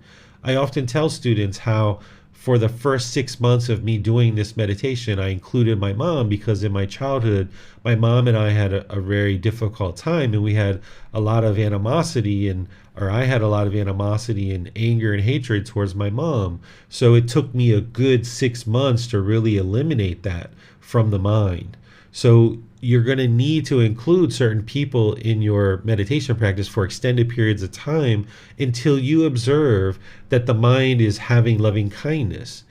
I often tell students how for the first 6 months of me doing this meditation, I included my mom because in my childhood, my mom and I had a very difficult time, and we had a lot of animosity I had a lot of animosity and anger and hatred towards my mom. So it took me a good 6 months to really eliminate that from the mind. So you're going to need to include certain people in your meditation practice for extended periods of time until you observe that the mind is having loving kindness.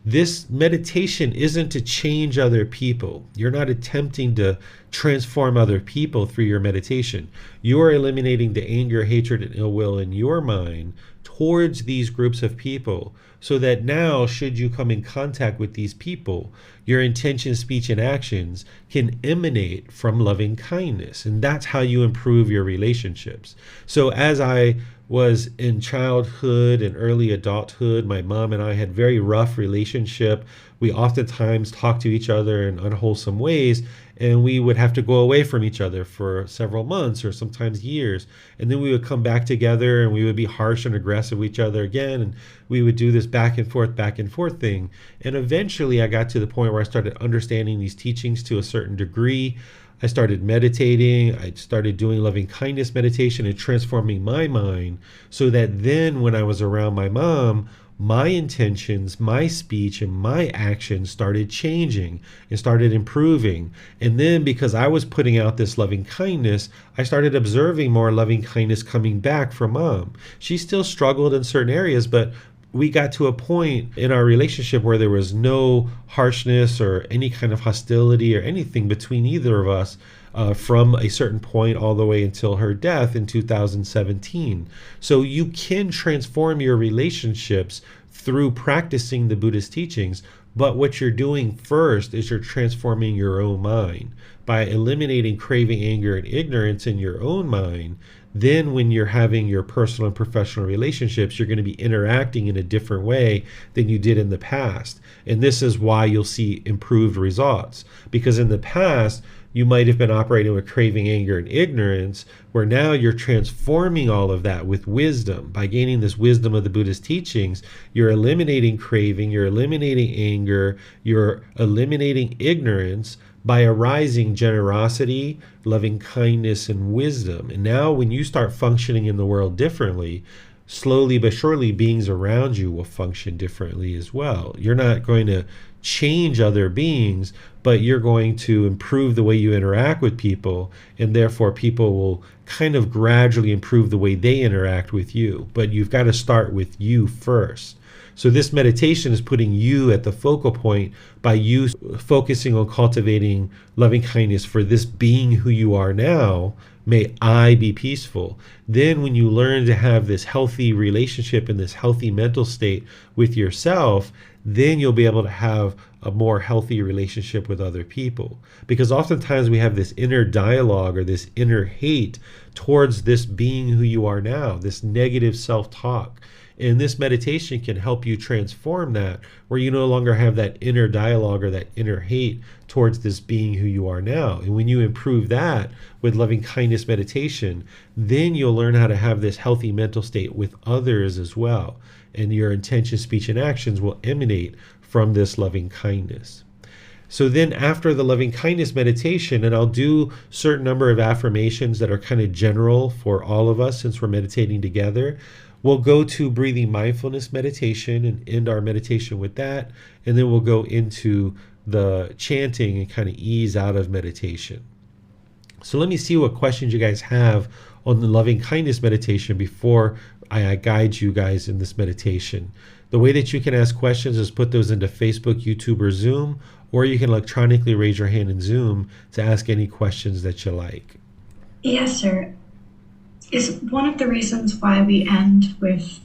This meditation isn't to change other people. You're not attempting to transform other people through your meditation. You are eliminating the anger, hatred, and ill will in your mind towards these groups of people, so that now, should you come in contact with these people, your intention, speech, and actions can emanate from loving kindness. And that's how you improve your relationships. So as I was in childhood and early adulthood, my mom and I had very rough relationship. We oftentimes talked to each other in unwholesome ways, and we would have to go away from each other for several months or sometimes years. And then we would come back together, and we would be harsh and aggressive with each other again. And we would do this back and forth thing. And eventually I got to the point where I started understanding these teachings to a certain degree. I started meditating. I started doing loving kindness meditation and transforming my mind so that then when I was around my mom, my intentions, my speech, and my actions started changing and started improving. And then because I was putting out this loving kindness, I started observing more loving kindness coming back from mom. She still struggled in certain areas, but we got to a point in our relationship where there was no harshness or any kind of hostility or anything between either of us from a certain point all the way until her death in 2017. So you can transform your relationships through practicing the Buddhist teachings, but what you're doing first is you're transforming your own mind. By eliminating craving, anger, and ignorance in your own mind, then when you're having your personal and professional relationships, you're going to be interacting in a different way than you did in the past. And this is why you'll see improved results. Because in the past, you might have been operating with craving, anger, and ignorance, where now you're transforming all of that with wisdom. By gaining this wisdom of the Buddhist teachings, you're eliminating craving, you're eliminating anger, you're eliminating ignorance by arising generosity, loving kindness, and wisdom. And now when you start functioning in the world differently, slowly but surely beings around you will function differently as well. You're not going to change other beings, but you're going to improve the way you interact with people, and therefore people will kind of gradually improve the way they interact with you. But you've got to start with you first. So this meditation is putting you at the focal point by you focusing on cultivating loving kindness for this being who you are now. May I be peaceful. Then when you learn to have this healthy relationship and this healthy mental state with yourself, then you'll be able to have a more healthy relationship with other people. Because oftentimes we have this inner dialogue or this inner hate towards this being who you are now, this negative self-talk. And this meditation can help you transform that, where you no longer have that inner dialogue or that inner hate towards this being who you are now. And when you improve that with loving kindness meditation, then you'll learn how to have this healthy mental state with others as well. And your intention, speech, and actions will emanate from this loving kindness. So then after the loving kindness meditation, and I'll do certain number of affirmations that are kind of general for all of us since we're meditating together, we'll go to breathing mindfulness meditation and end our meditation with that. And then we'll go into the chanting and kind of ease out of meditation. So let me see what questions you guys have on the loving kindness meditation before I guide you guys in this meditation. The way that you can ask questions is put those into Facebook, YouTube, or Zoom, or you can electronically raise your hand in Zoom to ask any questions that you like. Yes, sir. Is one of the reasons why we end with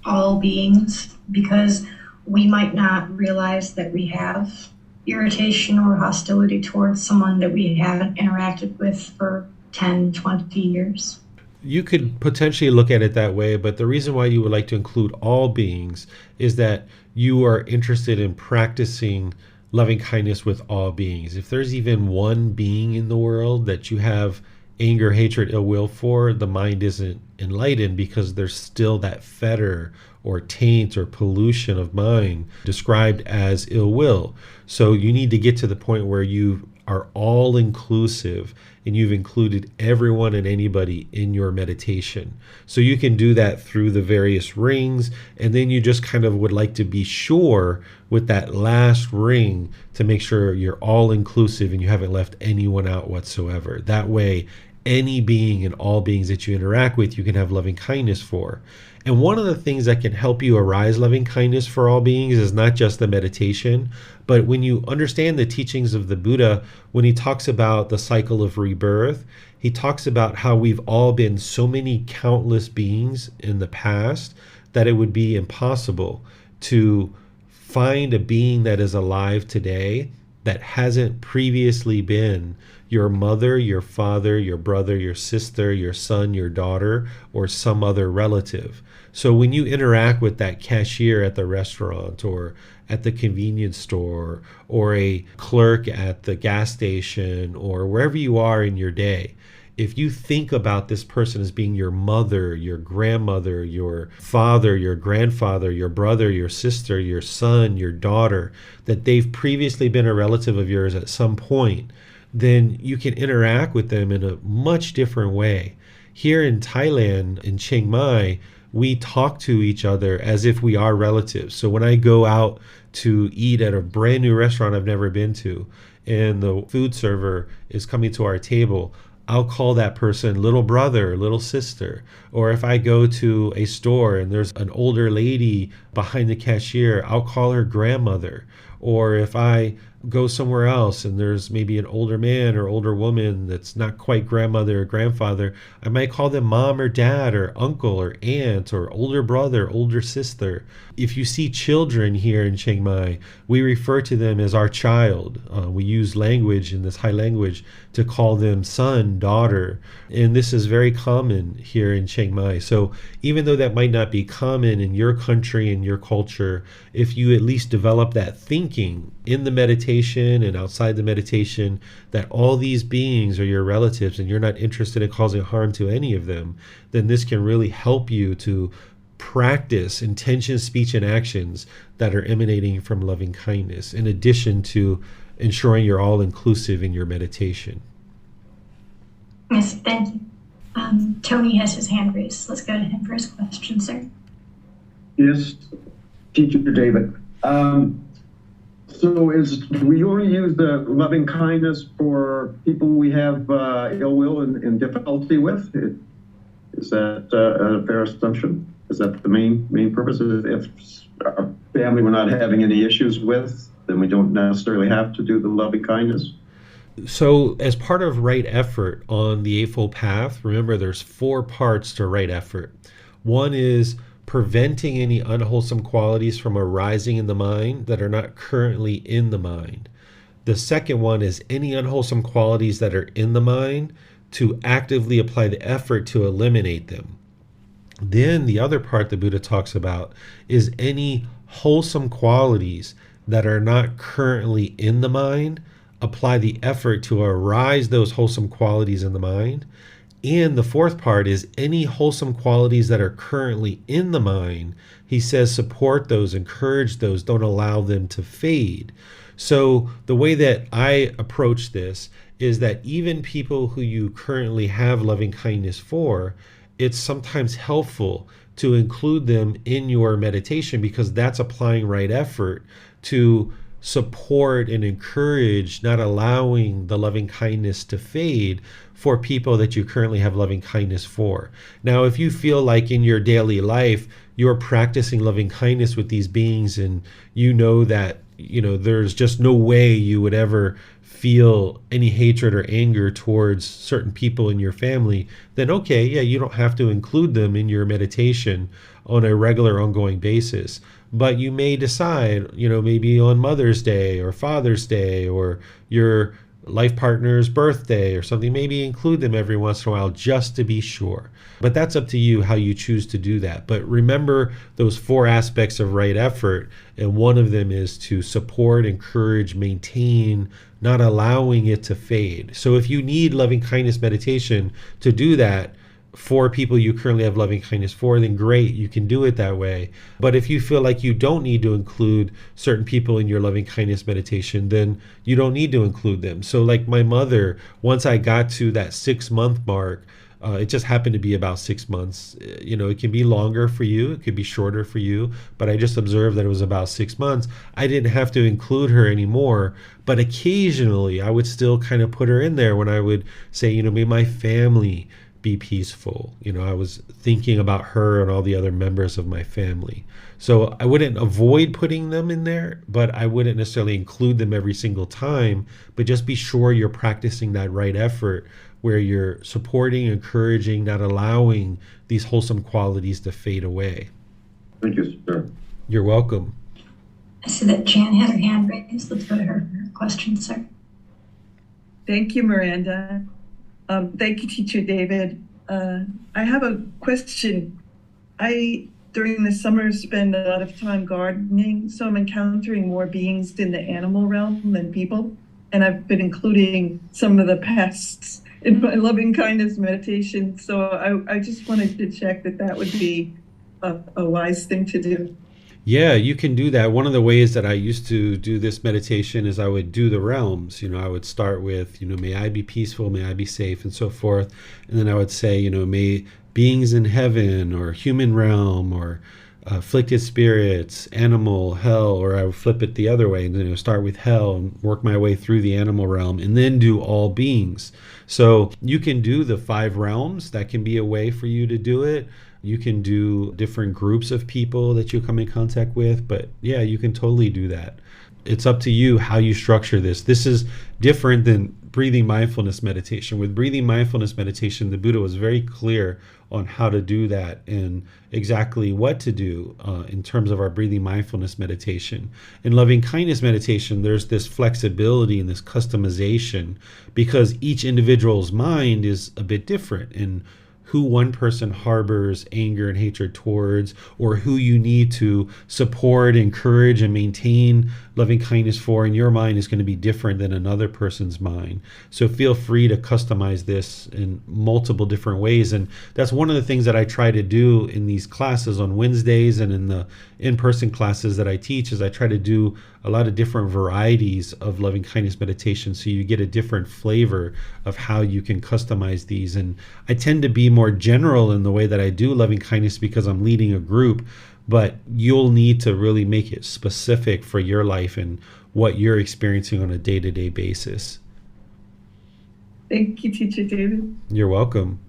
all beings because we might not realize that we have irritation or hostility towards someone that we haven't interacted with for 10, 20 years? You could potentially look at it that way, but the reason why you would like to include all beings is that you are interested in practicing loving kindness with all beings. If there's even one being in the world that you have anger, hatred, ill will for, the mind isn't enlightened because there's still that fetter or taint or pollution of mind described as ill will. So you need to get to the point where you are all inclusive and you've included everyone and anybody in your meditation. So you can do that through the various rings, and then you just kind of would like to be sure with that last ring to make sure you're all inclusive and you haven't left anyone out whatsoever. That way, any being and all beings that you interact with, you can have loving kindness for. And one of the things that can help you arise loving kindness for all beings is not just the meditation, but when you understand the teachings of the Buddha, when he talks about the cycle of rebirth, he talks about how we've all been so many countless beings in the past that it would be impossible to find a being that is alive today that hasn't previously been your mother, your father, your brother, your sister, your son, your daughter, or some other relative. So when you interact with that cashier at the restaurant or at the convenience store or a clerk at the gas station or wherever you are in your day, if you think about this person as being your mother, your grandmother, your father, your grandfather, your brother, your sister, your son, your daughter, that they've previously been a relative of yours at some point, then you can interact with them in a much different way. Here in Thailand, in Chiang Mai, we talk to each other as if we are relatives. So when I go out to eat at a brand new restaurant I've never been to, and the food server is coming to our table, I'll call that person little brother, little sister. Or if I go to a store and there's an older lady behind the cashier, I'll call her grandmother. Or if I go somewhere else and there's maybe an older man or older woman that's not quite grandmother or grandfather, I might call them mom or dad or uncle or aunt or older brother, older sister. If you see children here in Chiang Mai, we refer to them as our child. We use language in this high language to call them son, daughter. And this is very common here in Chiang Mai. So even though that might not be common in your country and your culture, if you at least develop that thinking in the meditation and outside the meditation that all these beings are your relatives and you're not interested in causing harm to any of them, then this can really help you to practice intention, speech, and actions that are emanating from loving kindness, in addition to ensuring you're all inclusive in your meditation. Yes, thank you. Tony has his hand raised. Let's go to him for his question, sir. Yes, Teacher David. So do we only use the loving kindness for people we have ill will and difficulty with? Is that a fair assumption? Is that the main purpose? If our family we're not having any issues with, then we don't necessarily have to do the loving kindness? So as part of right effort on the Eightfold Path, remember there's 4 parts to right effort. One is preventing any unwholesome qualities from arising in the mind that are not currently in the mind. The second one is any unwholesome qualities that are in the mind to actively apply the effort to eliminate them. Then the other part the Buddha talks about is any wholesome qualities that are not currently in the mind, apply the effort to arise those wholesome qualities in the mind. And the fourth part is any wholesome qualities that are currently in the mind, he says support those, encourage those, don't allow them to fade. So the way that I approach this is that even people who you currently have loving kindness for, it's sometimes helpful to include them in your meditation, because that's applying right effort to support and encourage, not allowing the loving kindness to fade for people that you currently have loving kindness for. Now, if you feel like in your daily life you're practicing loving kindness with these beings and you know that there's just no way you would ever feel any hatred or anger towards certain people in your family, then okay, yeah, you don't have to include them in your meditation on a regular ongoing basis. But you may decide, maybe on Mother's Day or Father's Day or your life partner's birthday or something, maybe include them every once in a while just to be sure. But that's up to you how you choose to do that. But remember those 4 aspects of right effort, and one of them is to support, encourage, maintain, not allowing it to fade. So if you need loving kindness meditation to do that for people you currently have loving kindness for, then great, you can do it that way. But if you feel like you don't need to include certain people in your loving kindness meditation, then you don't need to include them. So like my mother, once I got to that 6-month mark, it just happened to be about 6 months. It can be longer for you, it could be shorter for you, but I just observed that it was about 6 months. I didn't have to include her anymore, but occasionally I would still kind of put her in there when I would say, may my family be peaceful. I was thinking about her and all the other members of my family. So I wouldn't avoid putting them in there, but I wouldn't necessarily include them every single time, but just be sure you're practicing that right effort where you're supporting, encouraging, not allowing these wholesome qualities to fade away. Thank you, sir. You're welcome. I see that Jan had her hand raised. Let's go to her for her question, sir. Thank you, Miranda. Thank you, Teacher David. I have a question. During the summer, spend a lot of time gardening, so I'm encountering more beings in the animal realm than people, and I've been including some of the pests in my loving kindness meditation. So I just wanted to check that would be a wise thing to do. Yeah, you can do that. One of the ways that I used to do this meditation is I would do the realms. I would start with, may I be peaceful, may I be safe, and so forth. And then I would say, may beings in heaven or human realm or afflicted spirits, animal, hell, or I would flip it the other way and start with hell and work my way through the animal realm and then do all beings. So you can do the 5 realms. That can be a way for you to do it. You can do different groups of people that you come in contact with, but yeah, you can totally do that. It's up to you how you structure this. This is different than breathing mindfulness meditation. With breathing mindfulness meditation, the Buddha was very clear on how to do that and exactly what to do in terms of our breathing mindfulness meditation. In loving kindness meditation, there's this flexibility and this customization because each individual's mind is a bit different, and who one person harbors anger and hatred towards, or who you need to support, encourage, and maintain loving kindness for in your mind is going to be different than another person's mind. So feel free to customize this in multiple different ways. And that's one of the things that I try to do in these classes on Wednesdays and in the in-person classes that I teach is I try to do a lot of different varieties of loving kindness meditation so you get a different flavor of how you can customize these. And I tend to be more general in the way that I do loving kindness because I'm leading a group, but you'll need to really make it specific for your life and what you're experiencing on a day-to-day basis. Thank you, Teacher David. You're welcome.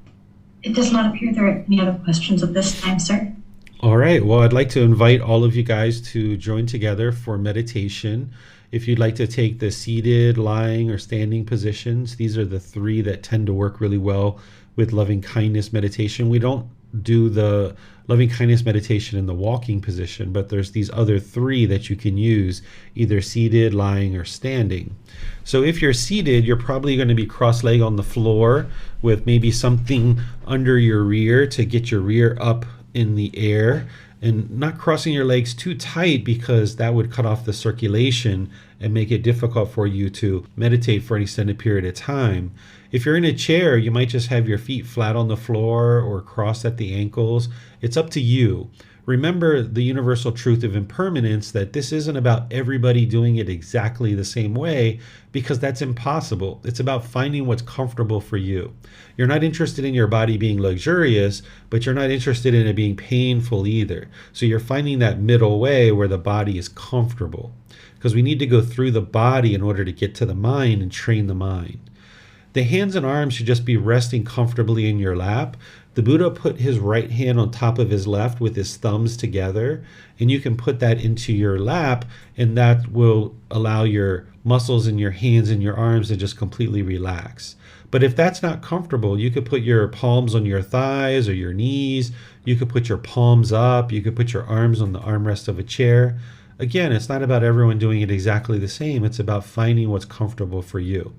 It does not appear there are any other questions at this time, sir. All right. Well, I'd like to invite all of you guys to join together for meditation. If you'd like to take the seated, lying, or standing positions, these are the 3 that tend to work really well with loving kindness meditation. We don't do the loving kindness meditation in the walking position, but there's these other 3 that you can use, either seated, lying, or standing. So if you're seated, you're probably going to be cross-legged on the floor with maybe something under your rear to get your rear up in the air, and not crossing your legs too tight because that would cut off the circulation and make it difficult for you to meditate for an extended period of time. If you're in a chair, you might just have your feet flat on the floor or crossed at the ankles. It's up to you. Remember the universal truth of impermanence, that this isn't about everybody doing it exactly the same way, because that's impossible. It's about finding what's comfortable for you. You're not interested in your body being luxurious, but you're not interested in it being painful either. So you're finding that middle way where the body is comfortable, because we need to go through the body in order to get to the mind and train the mind. The hands and arms should just be resting comfortably in your lap. The Buddha put his right hand on top of his left with his thumbs together, and you can put that into your lap, and that will allow your muscles in your hands and your arms to just completely relax. But if that's not comfortable, you could put your palms on your thighs or your knees. You could put your palms up. You could put your arms on the armrest of a chair. Again, it's not about everyone doing it exactly the same. It's about finding what's comfortable for you.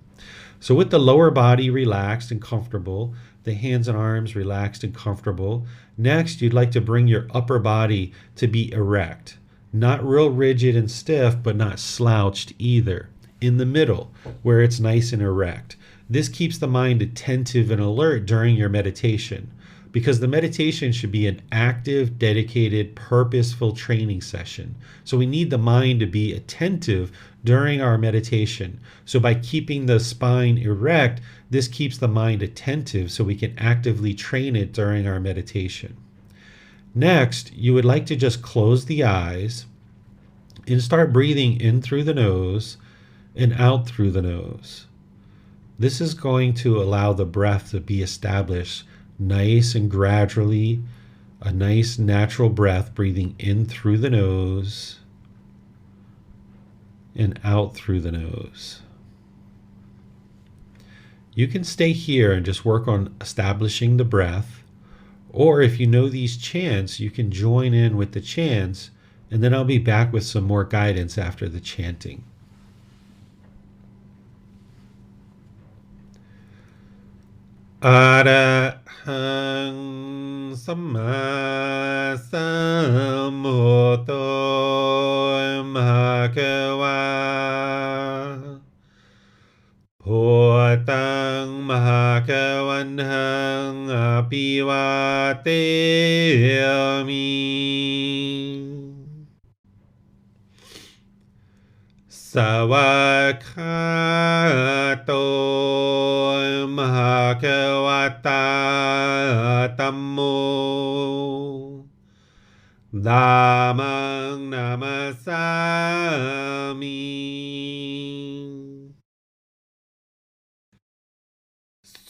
So with the lower body relaxed and comfortable, the hands and arms relaxed and comfortable, next you'd like to bring your upper body to be erect. Not real rigid and stiff, but not slouched either. In the middle, where it's nice and erect. This keeps the mind attentive and alert during your meditation, because the meditation should be an active, dedicated, purposeful training session. So we need the mind to be attentive during our meditation. So by keeping the spine erect, this keeps the mind attentive so we can actively train it during our meditation. Next, you would like to just close the eyes and start breathing in through the nose and out through the nose. This is going to allow the breath to be established nice and gradually, a nice natural breath, breathing in through the nose and out through the nose. You can stay here and just work on establishing the breath, or if you know these chants, you can join in with the chants, and then I'll be back with some more guidance after the chanting. Arahang Samma Sambuddho Bhagava Bhutang Bhagavanthang Apivateyami. Sawakato Mahakawata Tammo Dhammang Namasami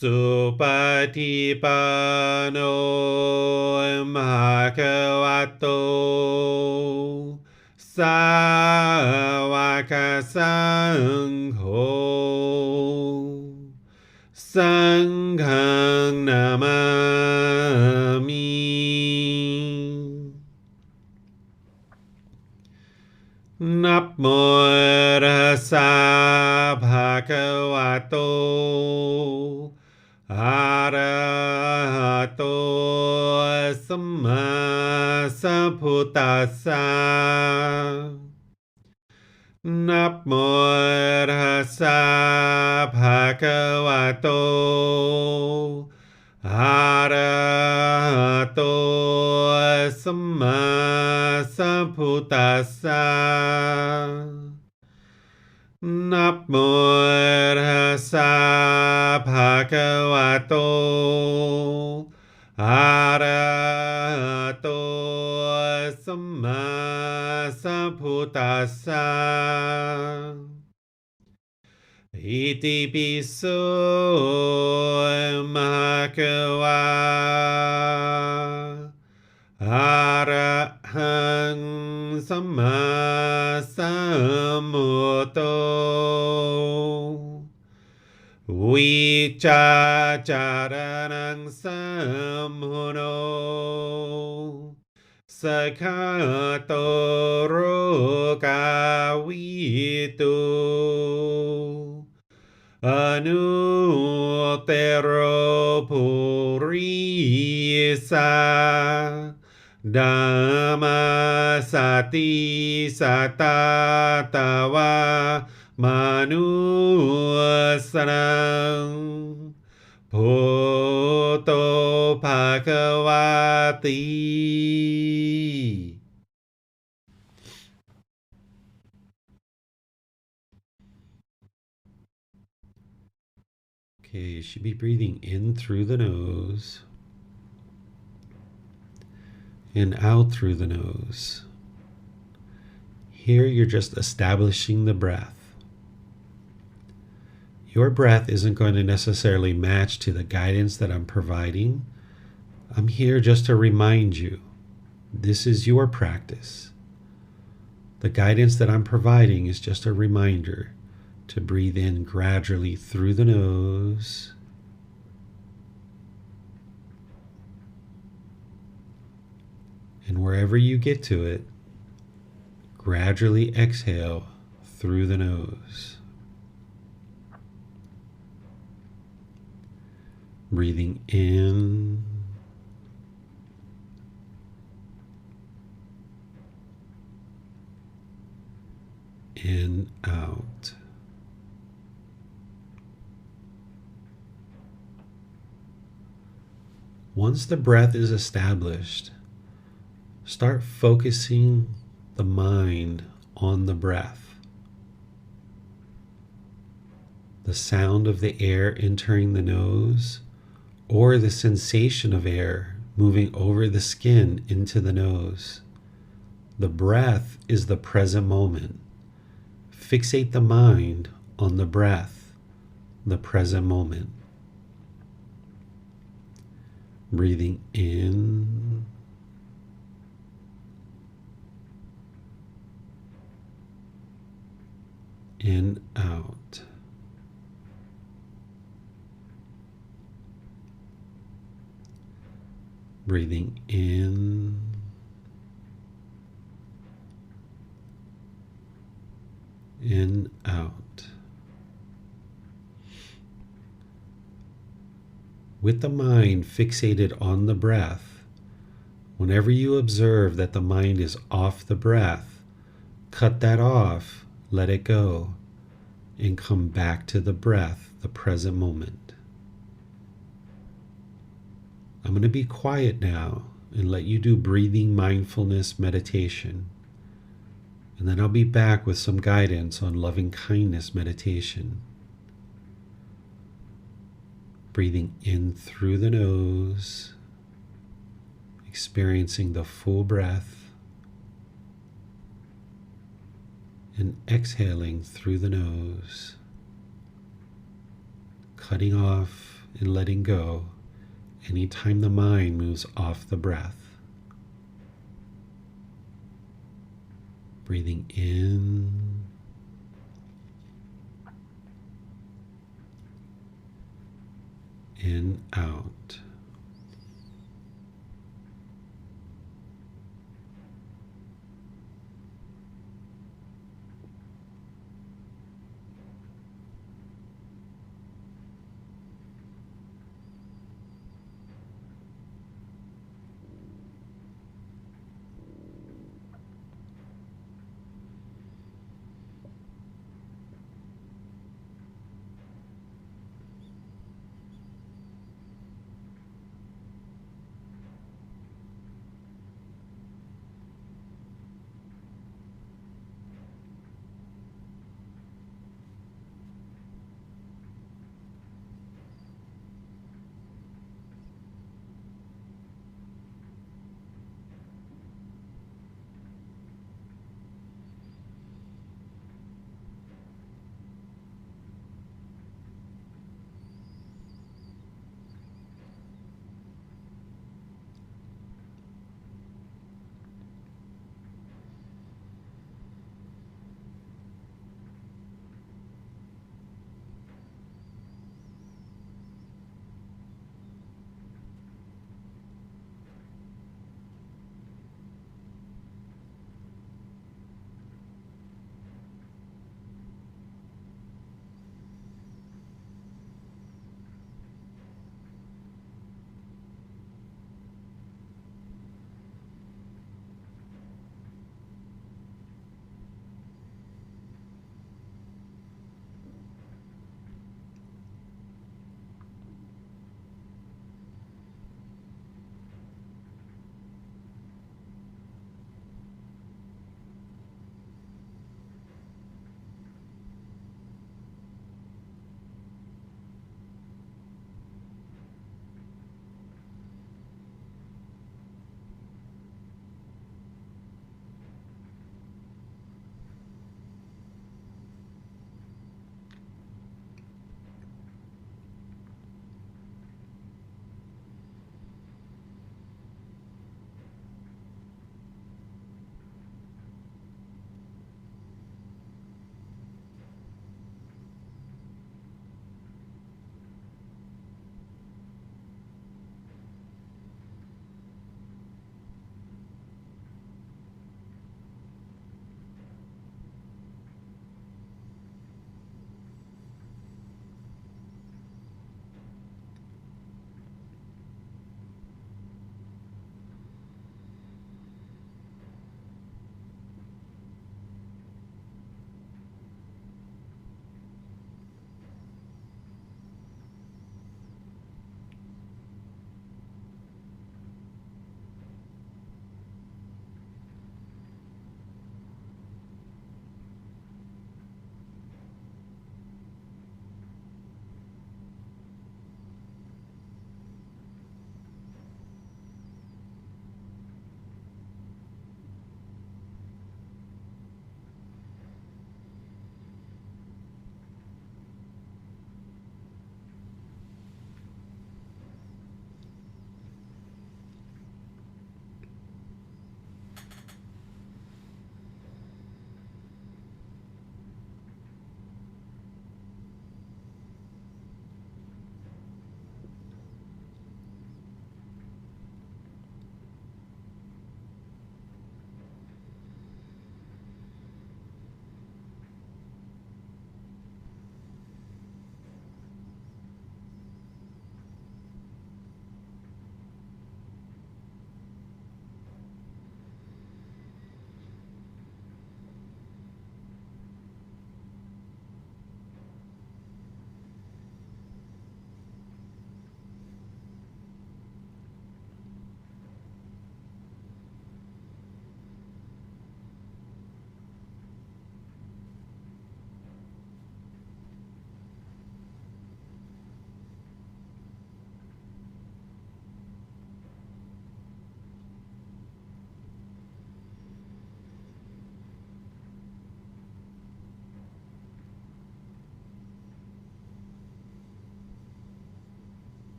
Supatipano Mahakavato Sawaka Sangho Sanghang Namami Namo Rasa Bhagavato Arahato Samma Sambuddhassa Namo Rasa Bhagavato Arahato Samma Sambuddhassa Namo Rasa Bhagavato Arahato Samma Sambuddhassa Iti piso Mahakava Arahang Samma Sambuddho Vichacharanang Samhuno Sakato Rokavitu Anutero Purisa Dhamma Sati Satatawa Manusarang Bhoto Bhagavati. Okay, you should be breathing in through the nose and out through the nose. Here you're just establishing the breath. Your breath isn't going to necessarily match to the guidance that I'm providing. I'm here just to remind you, this is your practice. The guidance that I'm providing is just a reminder to breathe in gradually through the nose and wherever you get to it, gradually exhale through the nose. Breathing in and out. Once the breath is established, start focusing the mind on the breath. The sound of the air entering the nose, or the sensation of air moving over the skin into the nose. The breath is the present moment. Fixate the mind on the breath, the present moment. Breathing in and out. Breathing in and out. With the mind fixated on the breath, whenever you observe that the mind is off the breath, cut that off, let it go, and come back to the breath, the present moment. I'm going to be quiet now and let you do breathing mindfulness meditation. And then I'll be back with some guidance on loving kindness meditation. Breathing in through the nose, experiencing the full breath, and exhaling through the nose, cutting off and letting go anytime the mind moves off the breath. Breathing in and out.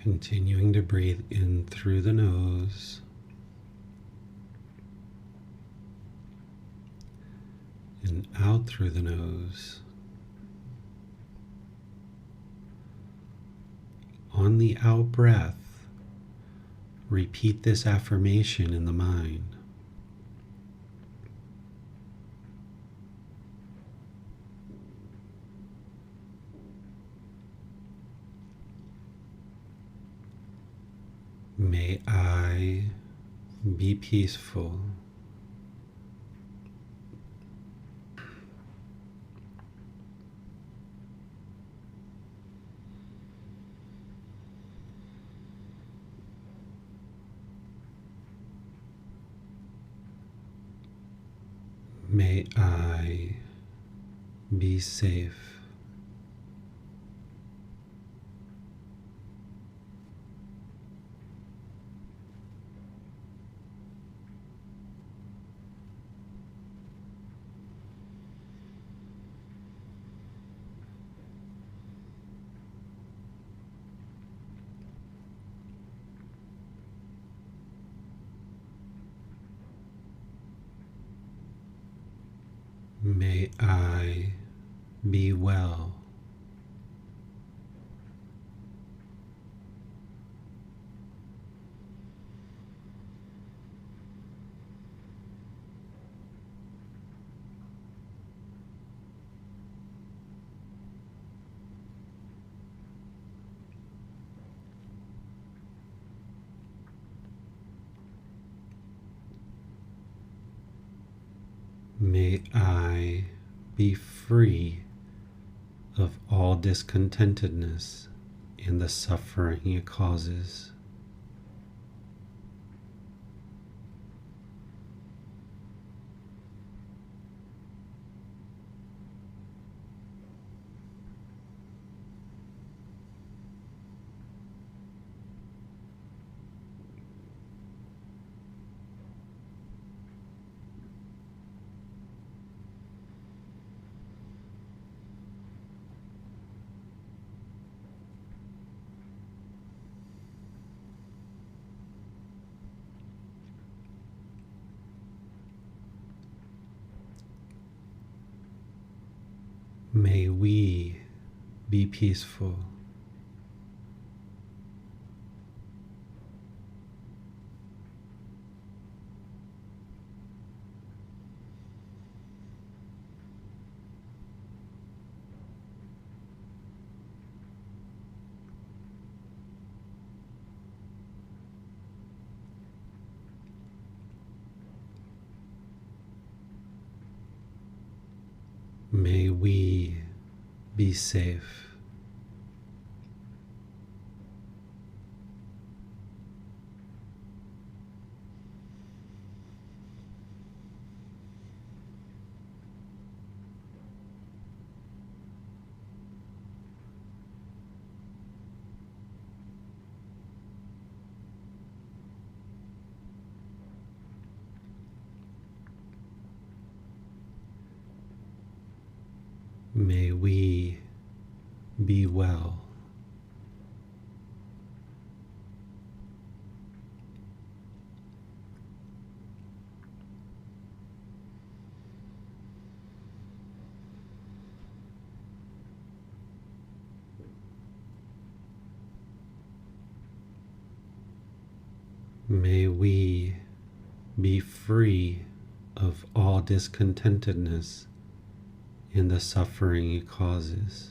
Continuing to breathe in through the nose and out through the nose. On the out breath, repeat this affirmation in the mind. May I be peaceful. May I be safe. May I be well. May I be free of all discontentedness and the suffering it causes. May we be peaceful. May we be safe. May we be well. May we be free of all discontentedness and the suffering it causes.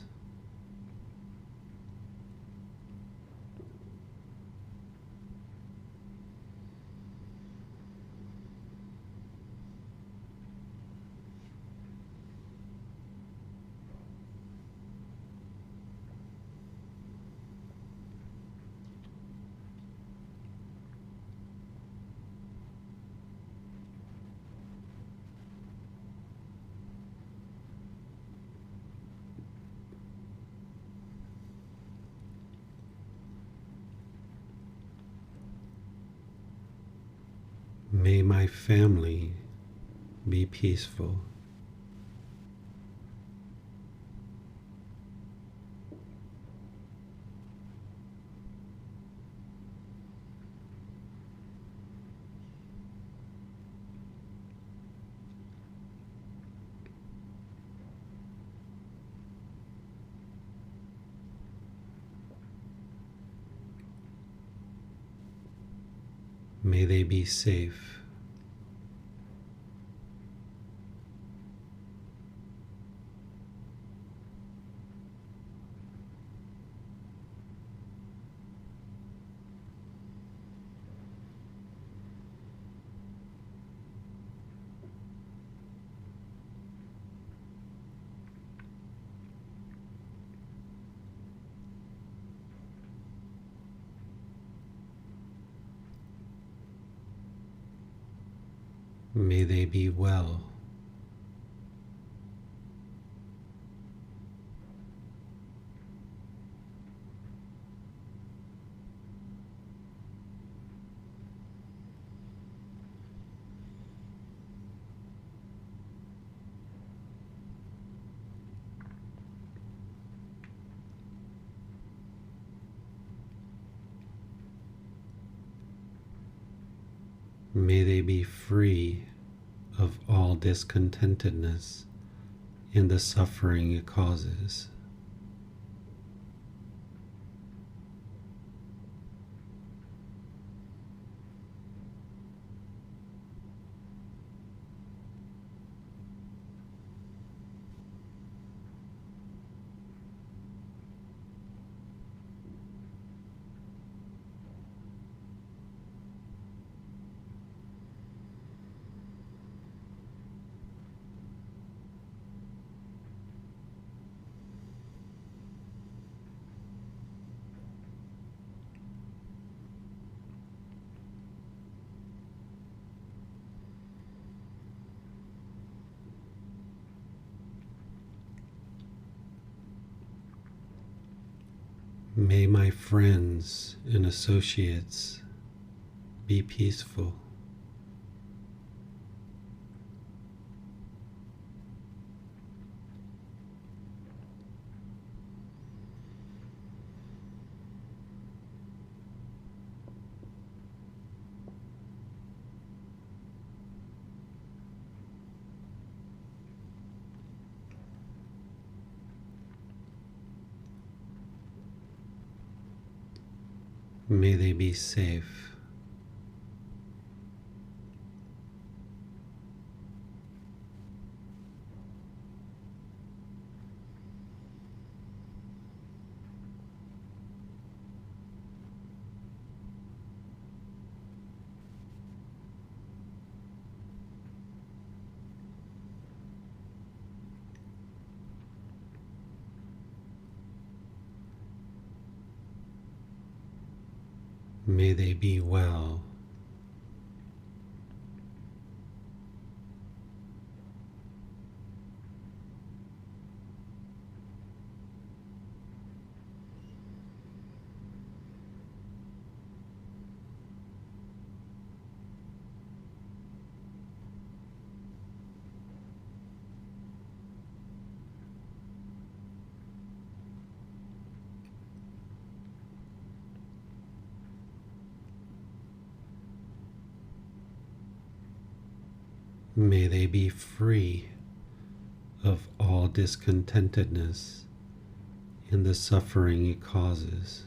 May my family be peaceful. May they be safe. May they be well. May they be free of all discontentedness and the suffering it causes. May my friends and associates be peaceful. May they be safe. May they be well. May they be free of all discontentedness and the suffering it causes.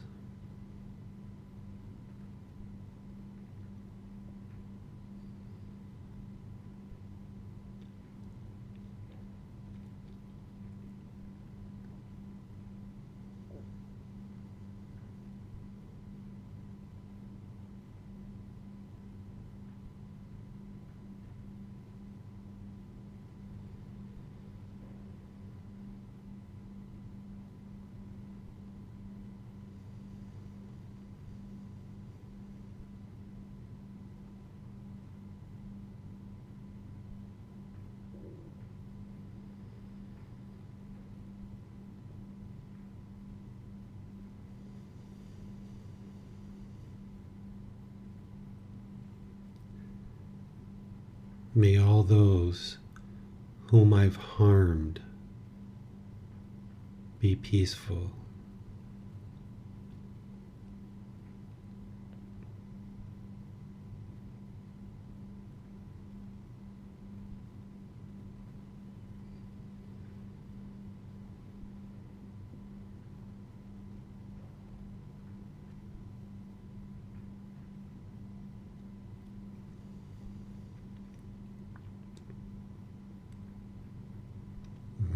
May all those whom I've harmed be peaceful.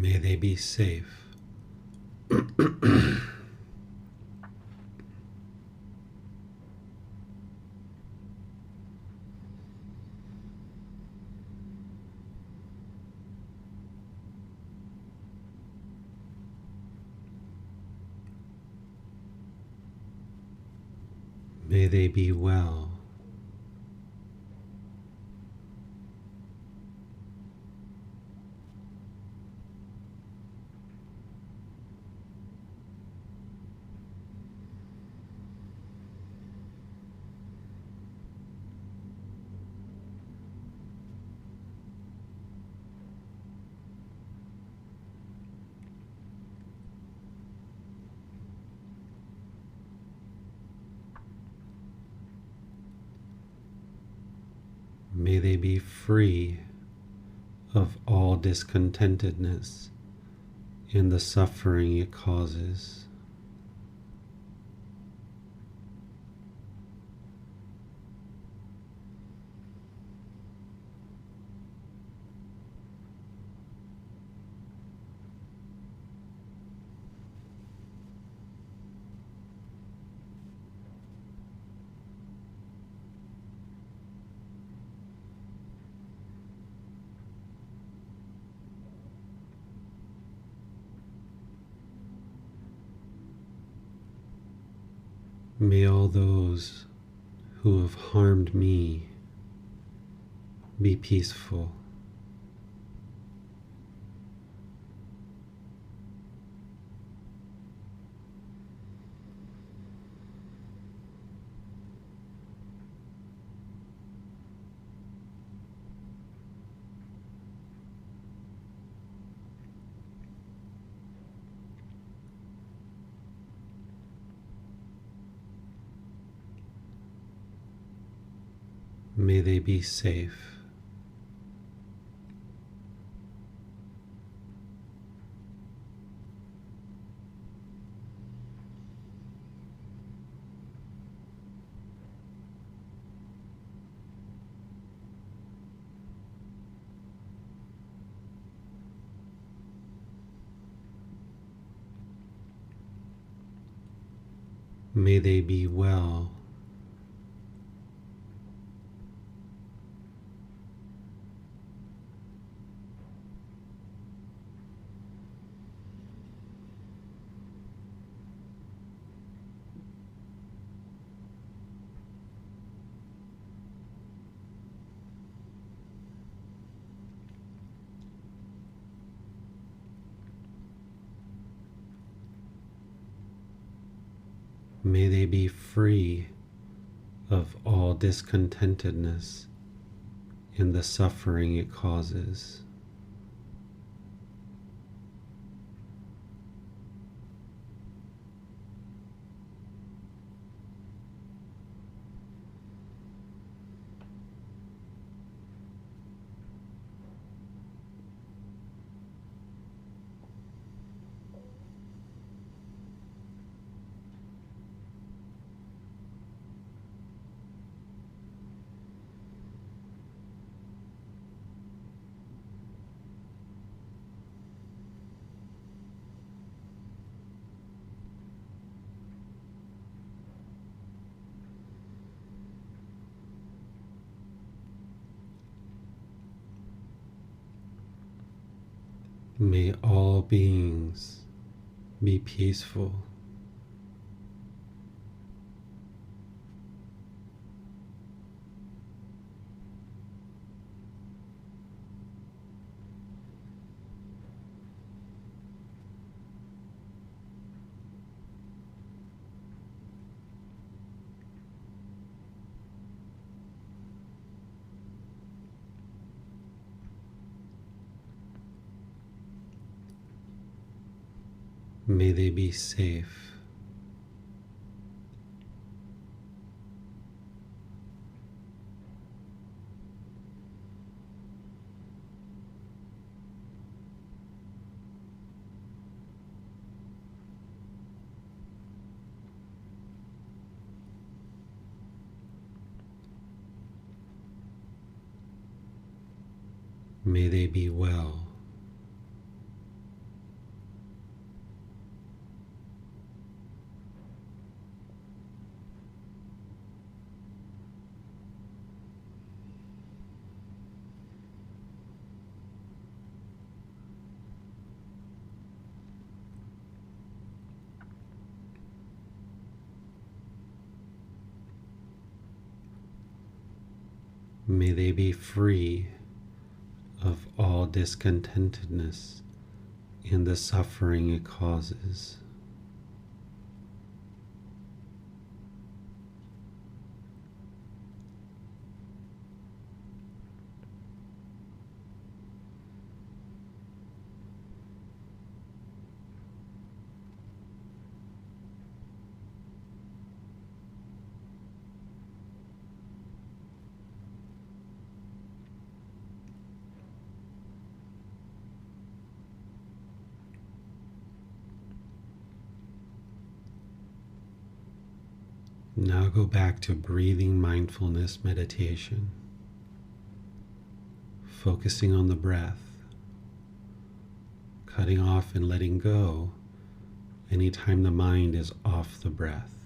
May they be safe. May they be well. May they be free of all discontentedness and the suffering it causes. May all those who have harmed me be peaceful. May they be safe. May they be well. May they be free of all discontentedness and the suffering it causes. May all beings be peaceful. May they be safe. May they be well. May they be free of all discontentedness and the suffering it causes. Now go back to breathing mindfulness meditation, focusing on the breath, cutting off and letting go anytime the mind is off the breath.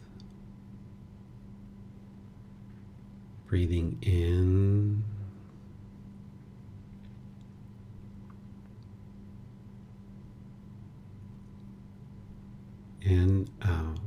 Breathing in and out.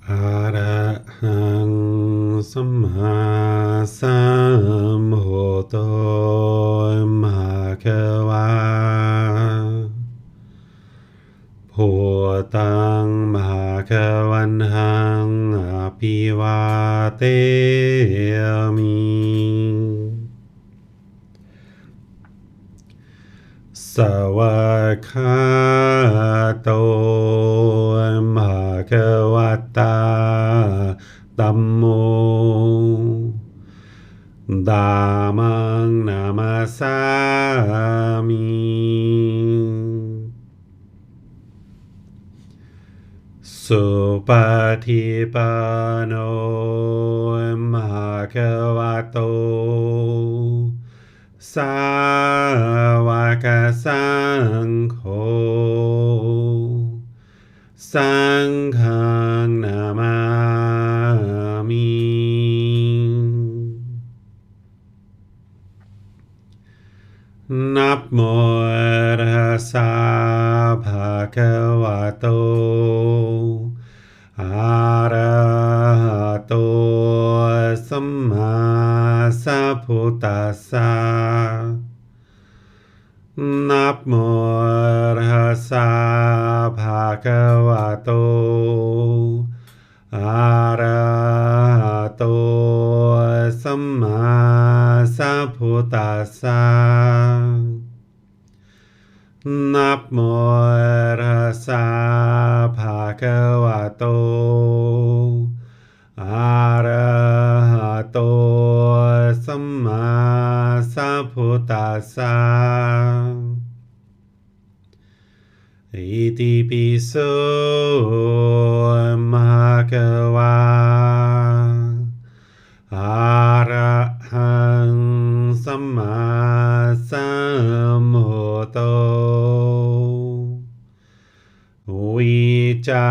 อะระหังสัมมาสัมพุทโธมหาควาพุทธังมหาควันหังอภิวาเทมิสวากขาโตมหาควตาธัมโมธัมมังนามาสามิสุปฏิปันโนมหาควโตสาวกสังโฆสังฆังนามามินับโมตัสสะภะคะวะโตอะระหะโตสัมมาสัพพุทธัสสะนับโมตัสสะภะคะวะโตอะระหะโตสัมมาสัพพุทธัสสะนับโมตัสสะภะคะวะโตอะระหะโตสัมมาสัพพุทธัสสะอิติปิโสมะคะวะอะระหังสัมมาสัมพุทโธวิจา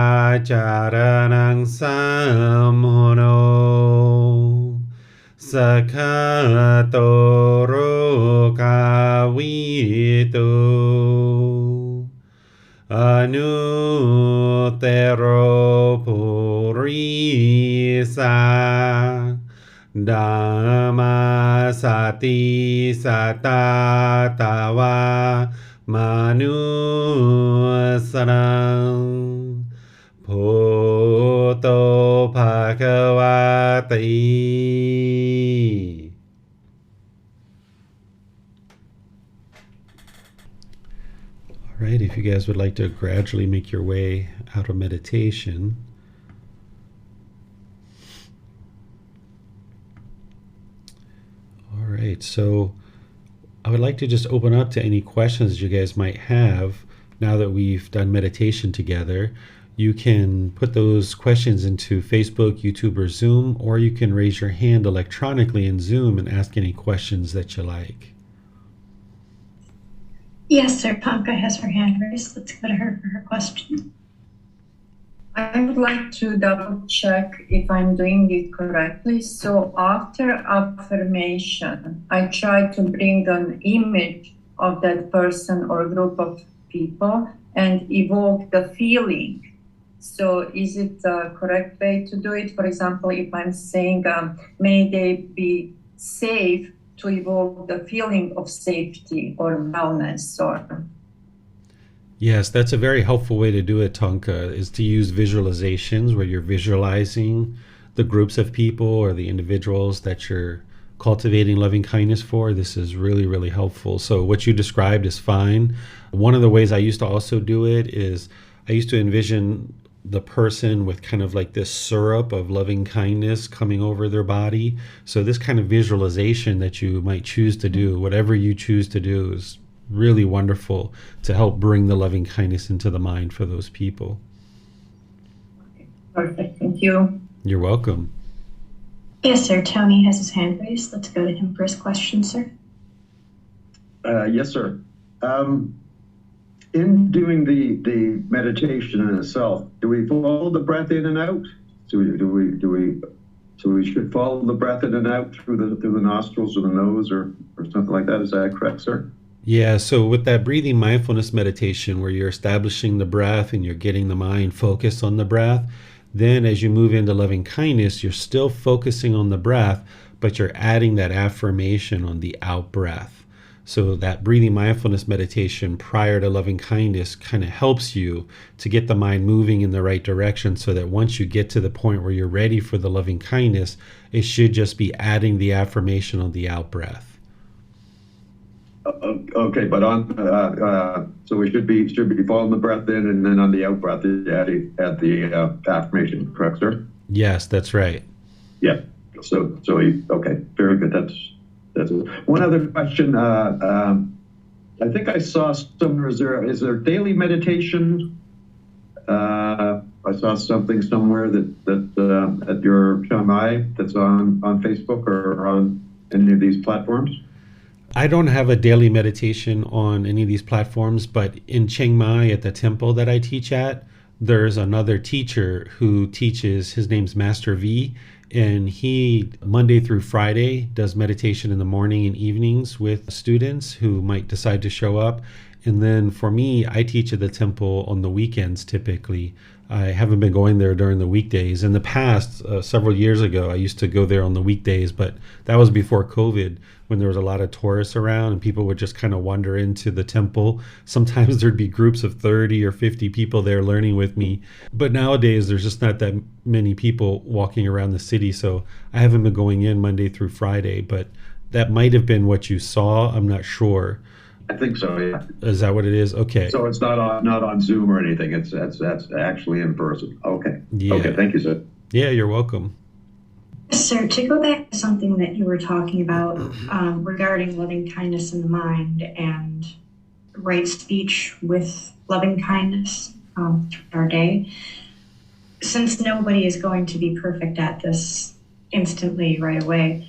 จารณังสัมโมโนสัคขะโตโรกาวิโตอนุเตโรปุริสาธัมมาสติสัตตาตาวามนุสรังพุทโธภควติ All right, if you guys would like to gradually make your way out of meditation, all right, so I would like to just open up to any questions you guys might have now that we've done meditation together. You can put those questions into Facebook, YouTube, or Zoom, or you can raise your hand electronically in Zoom and ask any questions that you like. Yes, sir. Panka has her hand raised. Let's go to her for her question. I would like to double check if I'm doing it correctly. So after affirmation, I try to bring an image of that person or group of people and evoke the feeling. So is it the correct way to do it? For example, if I'm saying, may they be safe, to evoke the feeling of safety or wellness or... Yes, that's a very helpful way to do it, Tonka, is to use visualizations where you're visualizing the groups of people or the individuals that you're cultivating loving kindness for. This is really, really helpful. So what you described is fine. One of the ways I used to also do it is I used to envision the person with kind of like this syrup of loving kindness coming over their body. So this kind of visualization that you might choose to do, whatever you choose to do, is really wonderful to help bring the loving kindness into the mind for those people. Perfect. Thank you. You're welcome. Yes, sir. Tony has his hand raised. Let's go to him for his question, sir. Yes, sir. In doing the meditation in itself, do we follow the breath in and out? So we should follow the breath in and out through the nostrils or the nose or something like that. Is that correct, sir? Yeah, so with that breathing mindfulness meditation where you're establishing the breath and you're getting the mind focused on the breath, Then as you move into loving kindness, you're still focusing on the breath, but you're adding that affirmation on the out breath. So that breathing mindfulness meditation prior to loving kindness kind of helps you to get the mind moving in the right direction, so that once you get to the point where you're ready for the loving kindness, it should just be adding the affirmation on the out breath. Okay, but so we should be following the breath in, and then on the out breath, add the affirmation, correct, sir? Yes, that's right. Yeah. Okay, very good. That's one other question. I think I saw somewhere. Is there daily meditation? I saw something somewhere that at your Chiang Mai that's on Facebook or on any of these platforms. I don't have a daily meditation on any of these platforms, but in Chiang Mai at the temple that I teach at, there's another teacher who teaches. His name's Master V, and he Monday through Friday does meditation in the morning and evenings with students who might decide to show up. And then for me, I teach at the temple on the weekends typically. I haven't been going there during the weekdays. In the past, several years ago, I used to go there on the weekdays, but that was before COVID, when there was a lot of tourists around and people would just kind of wander into the temple. Sometimes there'd be groups of 30 or 50 people there learning with me. But nowadays, there's just not that many people walking around the city. So I haven't been going in Monday through Friday, but that might have been what you saw. I'm not sure. I think so, yeah. Is that what it is? Okay. So it's not on Zoom or anything. That's actually in person. Okay. Yeah. Okay. Thank you, sir. Yeah, you're welcome. Sir, to go back to something that you were talking about regarding loving kindness in the mind and right speech with loving kindness through our day, since nobody is going to be perfect at this instantly right away,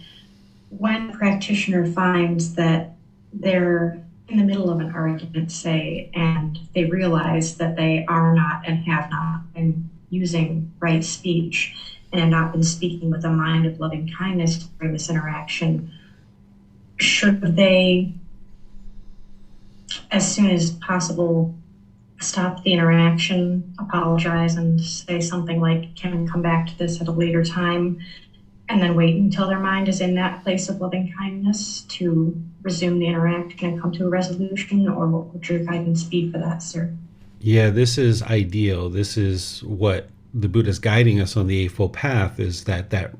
when a practitioner finds that they're in the middle of an argument, say, and they realize that they are not and have not been using right speech and not been speaking with a mind of loving kindness during this interaction, should they, as soon as possible, stop the interaction, apologize, and say something like, can we come back to this at a later time, and then wait until their mind is in that place of loving kindness to resume the interaction and come to a resolution? Or what would your guidance be for that, sir? Yeah, this is ideal. This is what the Buddha's guiding us on the Eightfold Path, is that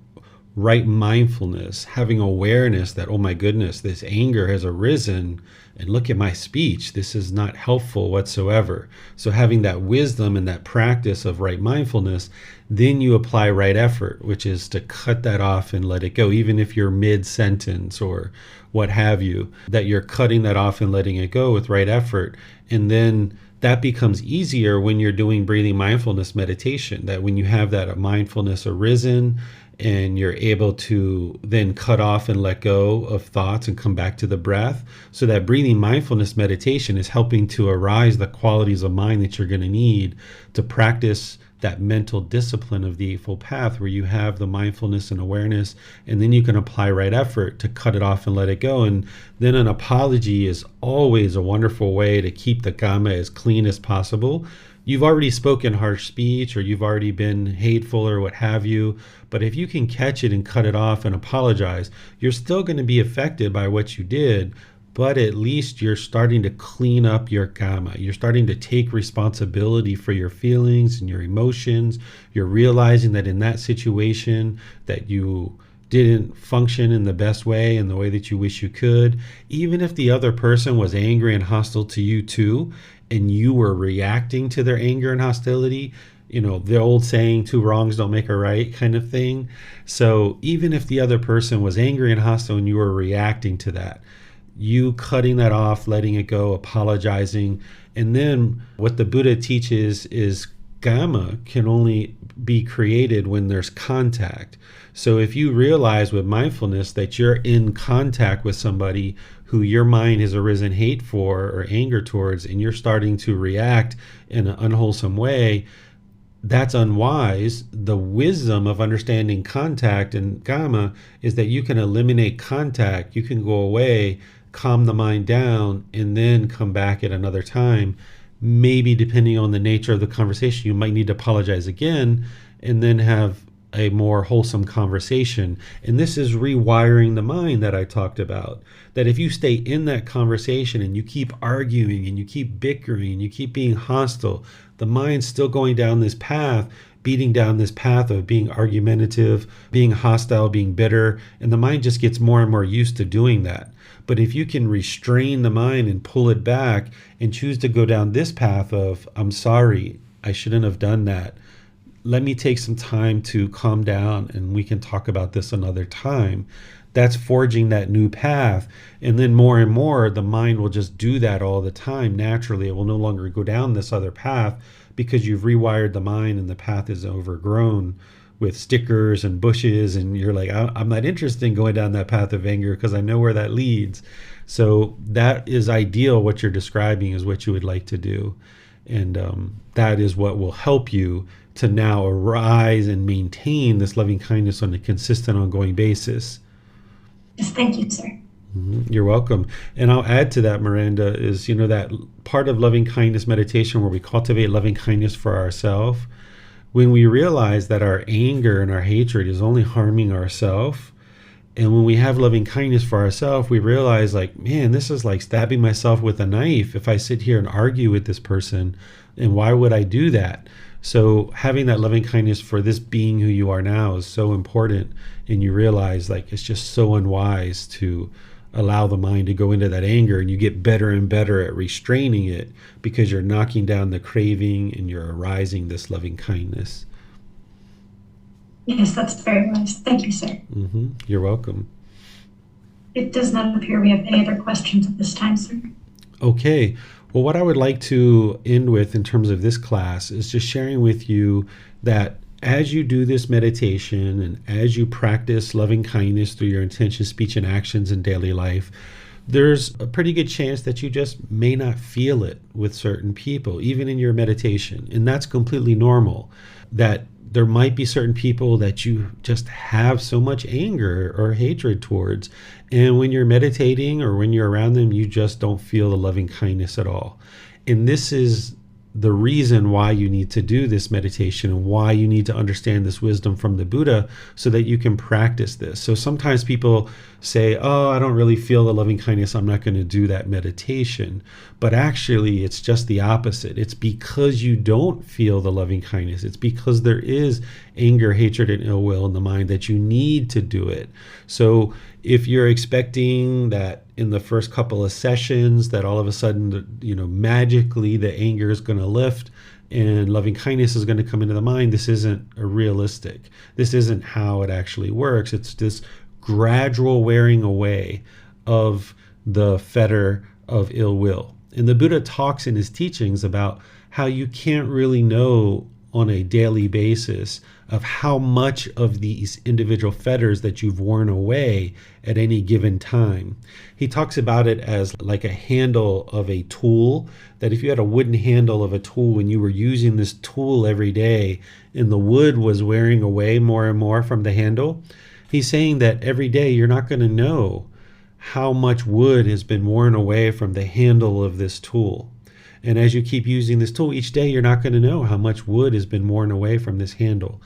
right mindfulness, having awareness that, oh my goodness, this anger has arisen, and look at my speech. This is not helpful whatsoever. So having that wisdom and that practice of right mindfulness, then you apply right effort, which is to cut that off and let it go, even if you're mid-sentence or what have you, that you're cutting that off and letting it go with right effort. And then that becomes easier when you're doing breathing mindfulness meditation, that when you have that mindfulness arisen and you're able to then cut off and let go of thoughts and come back to the breath. So that breathing mindfulness meditation is helping to arise the qualities of mind that you're going to need to practice that mental discipline of the Eightfold Path, where you have the mindfulness and awareness, and then you can apply right effort to cut it off and let it go. And then an apology is always a wonderful way to keep the Dhamma as clean as possible. You've already spoken harsh speech, or you've already been hateful or what have you, but if you can catch it and cut it off and apologize, you're still going to be affected by what you did, but at least you're starting to clean up your karma. You're starting to take responsibility for your feelings and your emotions. You're realizing that in that situation that you didn't function in the best way, in the way that you wish you could. Even if the other person was angry and hostile to you too, and you were reacting to their anger and hostility, you know, the old saying, two wrongs don't make a right kind of thing. So even if the other person was angry and hostile and you were reacting to that, you cutting that off, letting it go, apologizing. And then what the Buddha teaches is Dhamma can only be created when there's contact. So if you realize with mindfulness that you're in contact with somebody who your mind has arisen hate for or anger towards, and you're starting to react in an unwholesome way, that's unwise. The wisdom of understanding contact and Dhamma is that you can eliminate contact, you can go away, calm the mind down, and then come back at another time. Maybe depending on the nature of the conversation, you might need to apologize again. and then have a more wholesome conversation. And this is rewiring the mind that I talked about. That if you stay in that conversation and you keep arguing and you keep bickering and you keep being hostile, the mind's still going down this path, beating down this path of being argumentative, being hostile, being bitter, and the mind just gets more and more used to doing that. But if you can restrain the mind and pull it back and choose to go down this path of, I'm sorry, I shouldn't have done that. Let me take some time to calm down and we can talk about this another time. That's forging that new path. And then more and more, the mind will just do that all the time. Naturally, it will no longer go down this other path because you've rewired the mind and the path is overgrown with stickers and bushes. And you're like, I'm not interested in going down that path of anger because I know where that leads. So that is ideal. What you're describing is what you would like to do. And that is what will help you to now arise and maintain this loving kindness on a consistent, ongoing basis. Yes, thank you, sir. You're welcome. And I'll add to that, Miranda, is, that part of loving kindness meditation where we cultivate loving kindness for ourselves. When we realize that our anger and our hatred is only harming ourselves, and when we have loving kindness for ourselves, we realize like, man, this is like stabbing myself with a knife if I sit here and argue with this person. And why would I do that? So having that loving kindness for this being who you are now is so important. And you realize like it's just so unwise to allow the mind to go into that anger, and you get better and better at restraining it because you're knocking down the craving and you're arising this loving kindness. Yes, that's very wise. Thank you, sir. You're welcome. It does not appear we have any other questions at this time, sir. Okay. Well, what I would like to end with in terms of this class is just sharing with you that as you do this meditation and as you practice loving kindness through your intention, speech, and actions in daily life, there's a pretty good chance that you just may not feel it with certain people, even in your meditation. And that's completely normal. That there might be certain people that you just have so much anger or hatred towards. And when you're meditating or when you're around them, you just don't feel the loving kindness at all. And this is the reason why you need to do this meditation and why you need to understand this wisdom from the Buddha so that you can practice this. So sometimes people say, oh, I don't really feel the loving kindness, I'm not going to do that meditation. But actually, it's just the opposite. It's because you don't feel the loving kindness. It's because there is anger, hatred, and ill will in the mind that you need to do it. So if you're expecting that in the first couple of sessions that all of a sudden, magically the anger is going to lift and loving kindness is going to come into the mind, this isn't realistic. This isn't how it actually works. It's this gradual wearing away of the fetter of ill will. And the Buddha talks in his teachings about how you can't really know on a daily basis of how much of these individual fetters that you've worn away at any given time. He talks about it as like a handle of a tool, that if you had a wooden handle of a tool and you were using this tool every day and the wood was wearing away more and more from the handle, he's saying that every day you're not going to know how much wood has been worn away from the handle of this tool. And as you keep using this tool each day, you're not going to know how much wood has been worn away from this handle.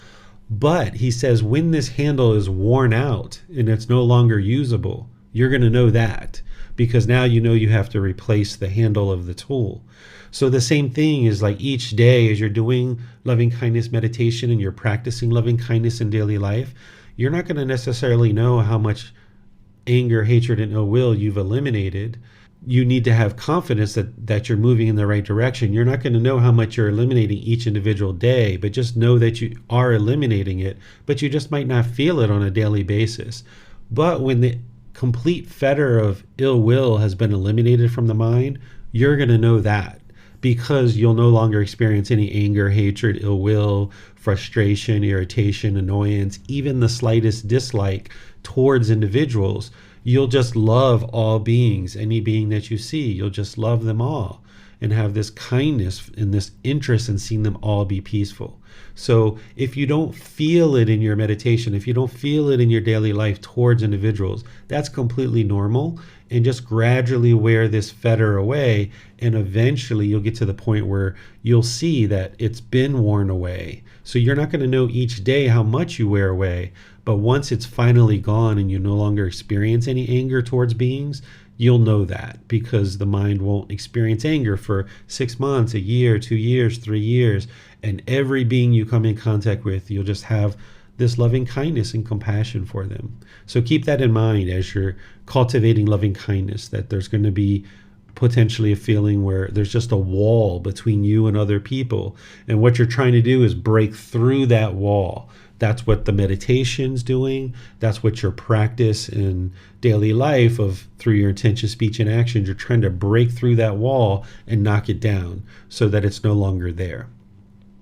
But he says when this handle is worn out and it's no longer usable, you're going to know that because now you have to replace the handle of the tool. So the same thing is like each day as you're doing loving kindness meditation and you're practicing loving kindness in daily life, you're not going to necessarily know how much anger, hatred, and ill will you've eliminated. You need to have confidence that you're moving in the right direction. You're not going to know how much you're eliminating each individual day, but just know that you are eliminating it, but you just might not feel it on a daily basis. But when the complete fetter of ill will has been eliminated from the mind, you're going to know that because you'll no longer experience any anger, hatred, ill will, frustration, irritation, annoyance, even the slightest dislike towards individuals. You'll just love all beings, any being that you see. You'll just love them all. and have this kindness and this interest in seeing them all be peaceful. So if you don't feel it in your meditation, if you don't feel it in your daily life towards individuals, that's completely normal. And just gradually wear this fetter away, and eventually you'll get to the point where you'll see that it's been worn away. So you're not going to know each day how much you wear away, but once it's finally gone and you no longer experience any anger towards beings, you'll know that, because the mind won't experience anger for 6 months, a year, 2 years, 3 years. And every being you come in contact with, you'll just have this loving kindness and compassion for them. So keep that in mind as you're cultivating loving kindness, that there's going to be potentially a feeling where there's just a wall between you and other people. And what you're trying to do is break through that wall. That's what the meditation's doing. That's what your practice in daily life through your intention, speech, and actions, you're trying to break through that wall and knock it down so that it's no longer there.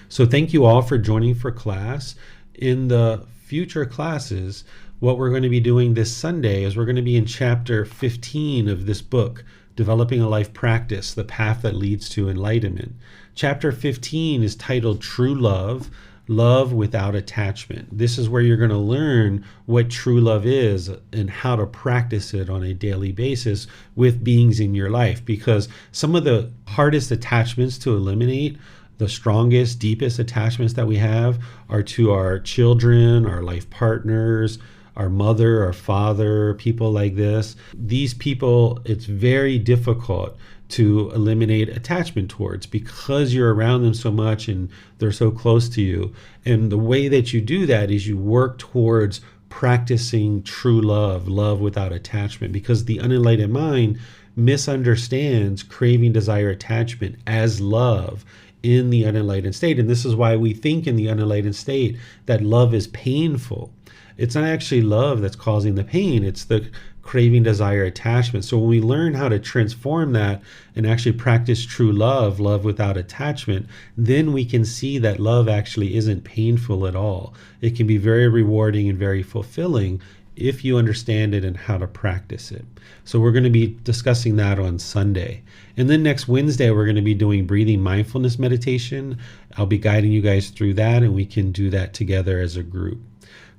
So thank you all for joining for class. In the future classes, what we're going to be doing this Sunday is we're going to be in chapter 15 of this book, Developing a Life Practice, The Path That Leads to Enlightenment. Chapter 15 is titled True Love, Love Without Attachment. This is where you're going to learn what true love is and how to practice it on a daily basis with beings in your life, because some of the hardest attachments to eliminate, the strongest, deepest attachments that we have, are to our children, our life partners, our mother, our father, people like this. These people, it's very difficult to eliminate attachment towards, because you're around them so much and they're so close to you. And the way that you do that is you work towards practicing true love, love without attachment, because the unenlightened mind misunderstands craving, desire, attachment as love in the unenlightened state. And this is why we think in the unenlightened state that love is painful. It's not actually love that's causing the pain. It's the craving, desire, attachment. So when we learn how to transform that and actually practice true love, love without attachment, then we can see that love actually isn't painful at all. It can be very rewarding and very fulfilling if you understand it and how to practice it. So we're going to be discussing that on Sunday. And then next Wednesday, we're going to be doing breathing mindfulness meditation. I'll be guiding you guys through that, and we can do that together as a group.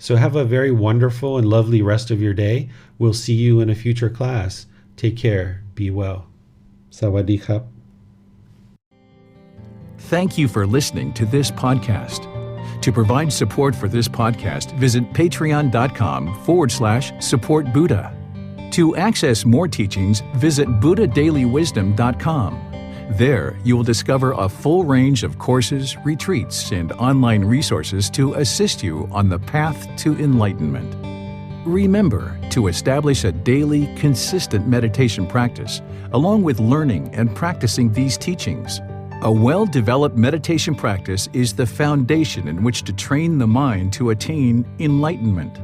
So have a very wonderful and lovely rest of your day. We'll see you in a future class. Take care. Be well. Sawadee khap. Thank you for listening to this podcast. To provide support for this podcast, visit patreon.com/support Buddha. To access more teachings, visit buddhadailywisdom.com. There, you will discover a full range of courses, retreats, and online resources to assist you on the path to enlightenment. Remember to establish a daily, consistent meditation practice, along with learning and practicing these teachings. A well-developed meditation practice is the foundation in which to train the mind to attain enlightenment.